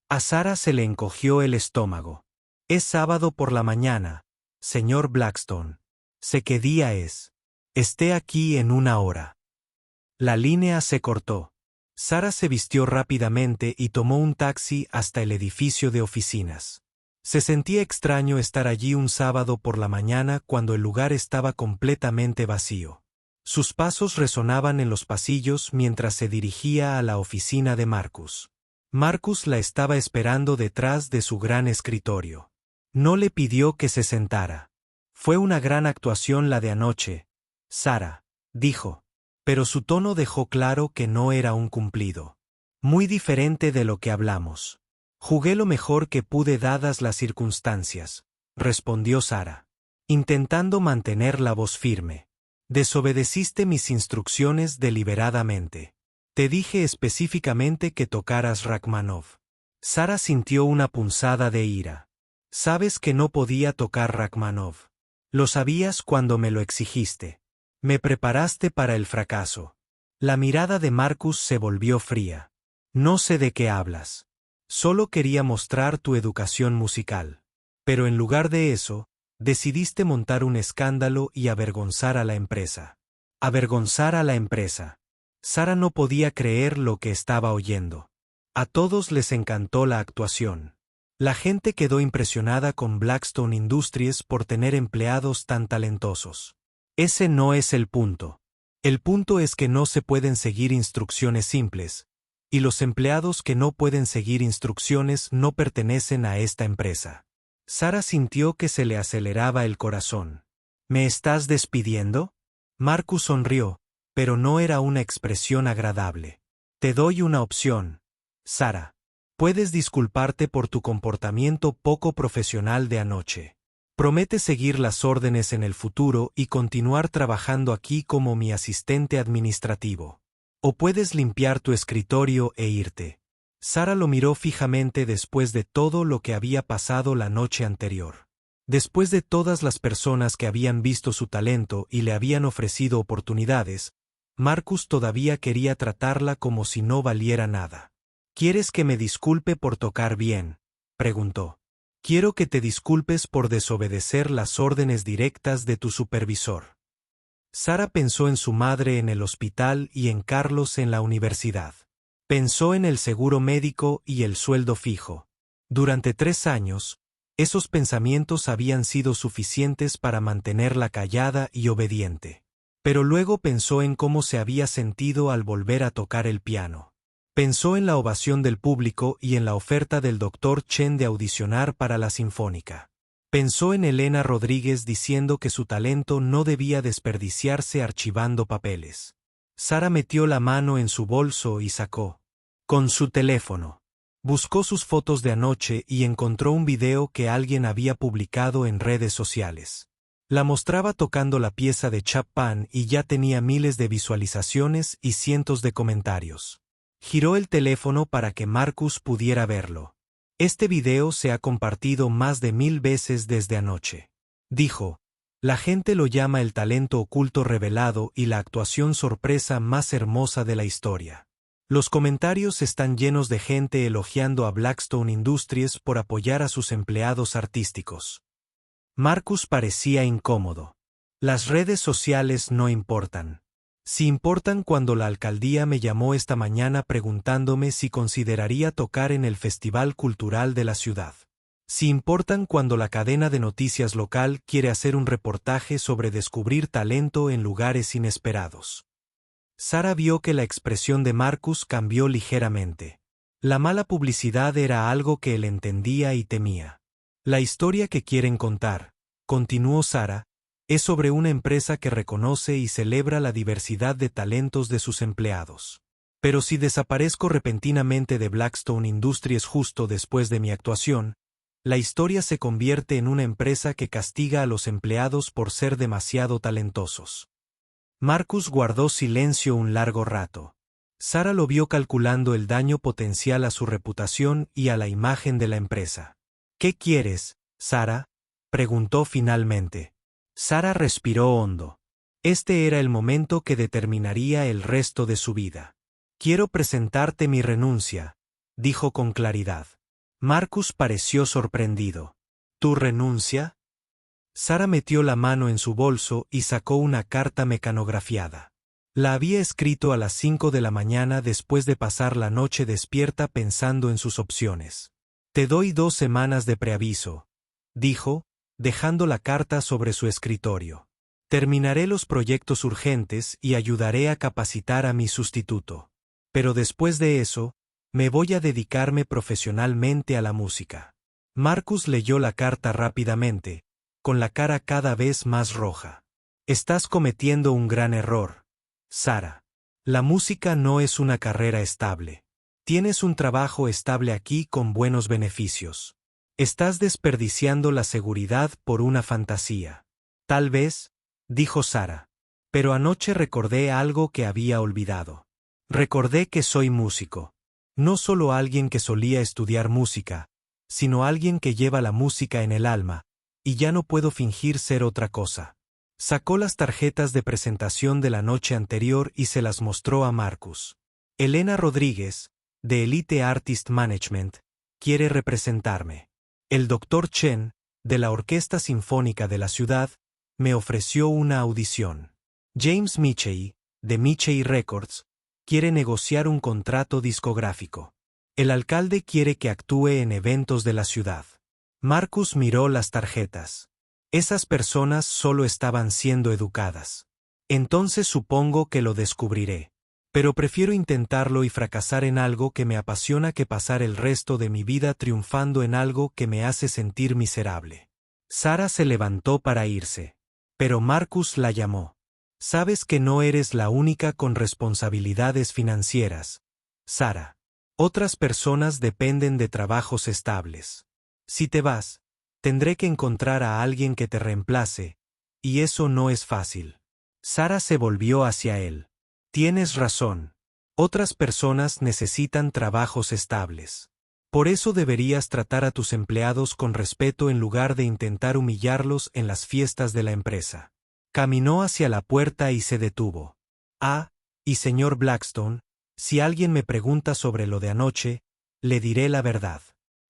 A Sarah se le encogió el estómago. Es sábado por la mañana, señor Blackstone. Sé qué día es. Esté aquí en 1 hora. La línea se cortó. Sarah se vistió rápidamente y tomó un taxi hasta el edificio de oficinas. Se sentía extraño estar allí un sábado por la mañana cuando el lugar estaba completamente vacío. Sus pasos resonaban en los pasillos mientras se dirigía a la oficina de Marcus. Marcus la estaba esperando detrás de su gran escritorio. No le pidió que se sentara. Fue una gran actuación la de anoche, Sarah, dijo. Pero su tono dejó claro que no era un cumplido. Muy diferente de lo que hablamos. Jugué lo mejor que pude dadas las circunstancias, respondió Sarah, intentando mantener la voz firme. Desobedeciste mis instrucciones deliberadamente. Te dije específicamente que tocaras Rachmaninoff. Sarah sintió una punzada de ira. Sabes que no podía tocar Rachmaninoff. Lo sabías cuando me lo exigiste. Me preparaste para el fracaso. La mirada de Marcus se volvió fría. No sé de qué hablas. Solo quería mostrar tu educación musical. Pero en lugar de eso, decidiste montar un escándalo y avergonzar a la empresa. Avergonzar a la empresa. Sarah no podía creer lo que estaba oyendo. A todos les encantó la actuación. La gente quedó impresionada con Blackstone Industries por tener empleados tan talentosos. Ese no es el punto. El punto es que no se pueden seguir instrucciones simples, y los empleados que no pueden seguir instrucciones no pertenecen a esta empresa. Sarah sintió que se le aceleraba el corazón. ¿Me estás despidiendo? Marcus sonrió, pero no era una expresión agradable. Te doy una opción, Sarah. Puedes disculparte por tu comportamiento poco profesional de anoche. Promete seguir las órdenes en el futuro y continuar trabajando aquí como mi asistente administrativo. O puedes limpiar tu escritorio e irte. Sarah lo miró fijamente después de todo lo que había pasado la noche anterior. Después de todas las personas que habían visto su talento y le habían ofrecido oportunidades, Marcus todavía quería tratarla como si no valiera nada. ¿Quieres que me disculpe por tocar bien?, preguntó. Quiero que te disculpes por desobedecer las órdenes directas de tu supervisor. Sara pensó en su madre en el hospital y en Carlos en la universidad. Pensó en el seguro médico y el sueldo fijo. Durante 3 años, esos pensamientos habían sido suficientes para mantenerla callada y obediente. Pero luego pensó en cómo se había sentido al volver a tocar el piano. Pensó en la ovación del público y en la oferta del Dr. Chen de audicionar para la Sinfónica. Pensó en Elena Rodríguez diciendo que su talento no debía desperdiciarse archivando papeles. Sara metió la mano en su bolso y sacó, con su teléfono. Buscó sus fotos de anoche y encontró un video que alguien había publicado en redes sociales. La mostraba tocando la pieza de Chopin y ya tenía miles de visualizaciones y cientos de comentarios. Giró el teléfono para que Marcus pudiera verlo. Este video se ha compartido más de 1000 veces desde anoche. Dijo, la gente lo llama el talento oculto revelado y la actuación sorpresa más hermosa de la historia. Los comentarios están llenos de gente elogiando a Blackstone Industries por apoyar a sus empleados artísticos. Marcus parecía incómodo. Las redes sociales no importan. Sí importan cuando la alcaldía me llamó esta mañana preguntándome si consideraría tocar en el Festival Cultural de la ciudad. Sí importan cuando la cadena de noticias local quiere hacer un reportaje sobre descubrir talento en lugares inesperados. Sara vio que la expresión de Marcus cambió ligeramente. La mala publicidad era algo que él entendía y temía. La historia que quieren contar, continuó Sara, es sobre una empresa que reconoce y celebra la diversidad de talentos de sus empleados. Pero si desaparezco repentinamente de Blackstone Industries justo después de mi actuación, la historia se convierte en una empresa que castiga a los empleados por ser demasiado talentosos. Marcus guardó silencio un largo rato. Sara lo vio calculando el daño potencial a su reputación y a la imagen de la empresa. ¿Qué quieres, Sara?, preguntó finalmente. Sara respiró hondo. Este era el momento que determinaría el resto de su vida. Quiero presentarte mi renuncia, dijo con claridad. Marcus pareció sorprendido. ¿Tu renuncia? Sara metió la mano en su bolso y sacó una carta mecanografiada. La había escrito a las 5 de la mañana después de pasar la noche despierta pensando en sus opciones. Te doy 2 semanas de preaviso, dijo, dejando la carta sobre su escritorio. Terminaré los proyectos urgentes y ayudaré a capacitar a mi sustituto. Pero después de eso, me voy a dedicarme profesionalmente a la música. Marcus leyó la carta rápidamente, con la cara cada vez más roja. Estás cometiendo un gran error, Sara. La música no es una carrera estable. Tienes un trabajo estable aquí con buenos beneficios. Estás desperdiciando la seguridad por una fantasía. Tal vez, dijo Sara. Pero anoche recordé algo que había olvidado. Recordé que soy músico. No solo alguien que solía estudiar música, sino alguien que lleva la música en el alma, y ya no puedo fingir ser otra cosa. Sacó las tarjetas de presentación de la noche anterior y se las mostró a Marcus. Elena Rodríguez, de Elite Artist Management, quiere representarme. El Dr. Chen, de la Orquesta Sinfónica de la ciudad, me ofreció una audición. James Michey, de Michey Records, quiere negociar un contrato discográfico. El alcalde quiere que actúe en eventos de la ciudad. Marcus miró las tarjetas. Esas personas solo estaban siendo educadas. Entonces supongo que lo descubriré. Pero prefiero intentarlo y fracasar en algo que me apasiona que pasar el resto de mi vida triunfando en algo que me hace sentir miserable. Sara se levantó para irse. Pero Marcus la llamó. Sabes que no eres la única con responsabilidades financieras, Sara. Otras personas dependen de trabajos estables. Si te vas, tendré que encontrar a alguien que te reemplace, y eso no es fácil. Sara se volvió hacia él. Tienes razón. Otras personas necesitan trabajos estables. Por eso deberías tratar a tus empleados con respeto en lugar de intentar humillarlos en las fiestas de la empresa. Caminó hacia la puerta y se detuvo. Y señor Blackstone, si alguien me pregunta sobre lo de anoche, le diré la verdad.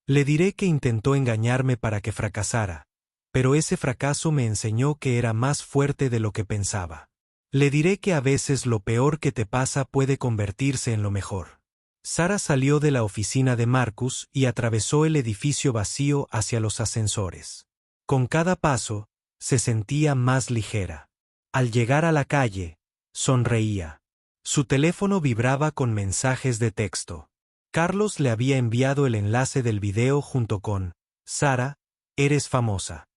Le diré que intentó engañarme para que fracasara, pero ese fracaso me enseñó que era más fuerte de lo que pensaba. Le diré que a veces lo peor que te pasa puede convertirse en lo mejor. Sara salió de la oficina de Marcus y atravesó el edificio vacío hacia los ascensores. Con cada paso, se sentía más ligera. Al llegar a la calle, sonreía. Su teléfono vibraba con mensajes de texto. Carlos le había enviado el enlace del video junto con: Sara, eres famosa.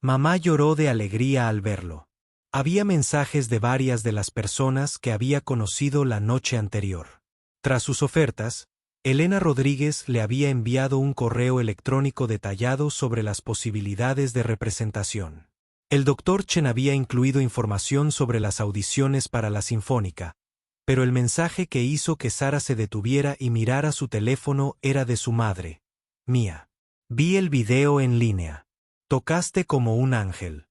Mamá lloró de alegría al verlo. Había mensajes de varias de las personas que había conocido la noche anterior. Tras sus ofertas, Elena Rodríguez le había enviado un correo electrónico detallado sobre las posibilidades de representación. El Dr. Chen había incluido información sobre las audiciones para la Sinfónica, pero el mensaje que hizo que Sara se detuviera y mirara su teléfono era de su madre: Mía. Vi el video en línea. Tocaste como un ángel.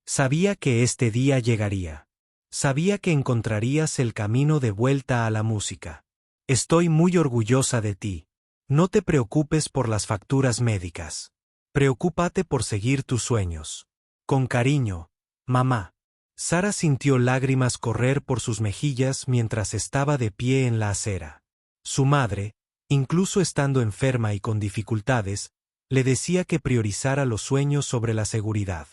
Sabía que este día llegaría. Sabía que encontrarías el camino de vuelta a la música. Estoy muy orgullosa de ti. No te preocupes por las facturas médicas. Preocúpate por seguir tus sueños. Con cariño, mamá. Sara sintió lágrimas correr por sus mejillas mientras estaba de pie en la acera. Su madre, incluso estando enferma y con dificultades, le decía que priorizara los sueños sobre la seguridad.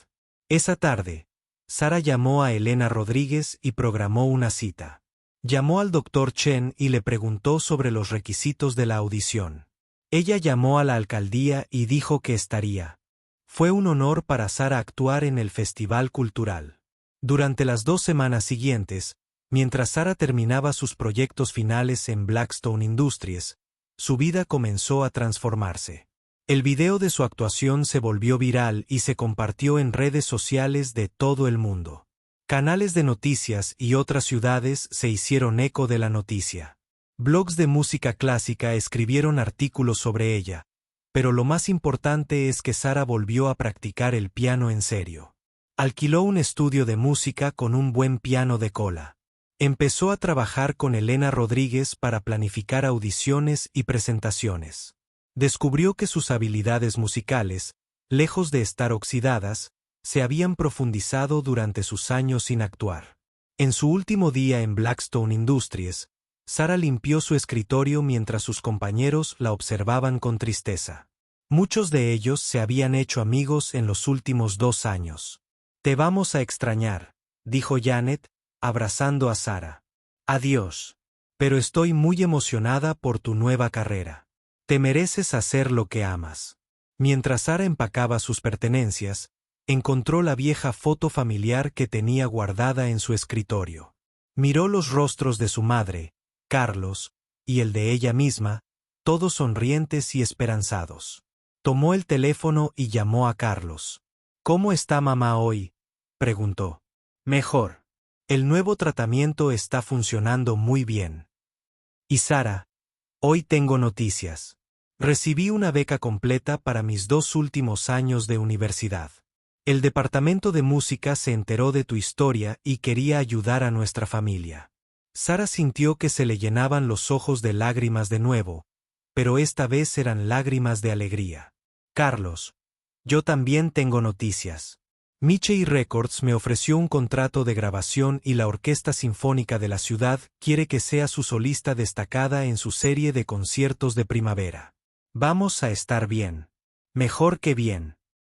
Esa tarde, Sara llamó a Elena Rodríguez y programó una cita. Llamó al Dr. Chen y le preguntó sobre los requisitos de la audición. Ella llamó a la alcaldía y dijo que estaría. Fue un honor para Sara actuar en el festival cultural. Durante las 2 semanas siguientes, mientras Sara terminaba sus proyectos finales en Blackstone Industries, su vida comenzó a transformarse. El video de su actuación se volvió viral y se compartió en redes sociales de todo el mundo. Canales de noticias y otras ciudades se hicieron eco de la noticia. Blogs de música clásica escribieron artículos sobre ella, pero lo más importante es que Sara volvió a practicar el piano en serio. Alquiló un estudio de música con un buen piano de cola. Empezó a trabajar con Elena Rodríguez para planificar audiciones y presentaciones. Descubrió que sus habilidades musicales, lejos de estar oxidadas, se habían profundizado durante sus años sin actuar. En su último día en Blackstone Industries, Sara limpió su escritorio mientras sus compañeros la observaban con tristeza. Muchos de ellos se habían hecho amigos en los últimos 2 años. Te vamos a extrañar, dijo Janet, abrazando a Sara. Adiós. Pero estoy muy emocionada por tu nueva carrera. Te mereces hacer lo que amas. Mientras Sara empacaba sus pertenencias, encontró la vieja foto familiar que tenía guardada en su escritorio. Miró los rostros de su madre, Carlos, y el de ella misma, todos sonrientes y esperanzados. Tomó el teléfono y llamó a Carlos. ¿Cómo está mamá hoy?, preguntó. Mejor. El nuevo tratamiento está funcionando muy bien. Y Sara, hoy tengo noticias. Recibí una beca completa para mis 2 últimos años de universidad. El departamento de música se enteró de tu historia y quería ayudar a nuestra familia. Sara sintió que se le llenaban los ojos de lágrimas de nuevo, pero esta vez eran lágrimas de alegría. Carlos, yo también tengo noticias. Michey Records me ofreció un contrato de grabación y la Orquesta Sinfónica de la ciudad quiere que sea su solista destacada en su serie de conciertos de primavera. Vamos a estar bien. Mejor que bien.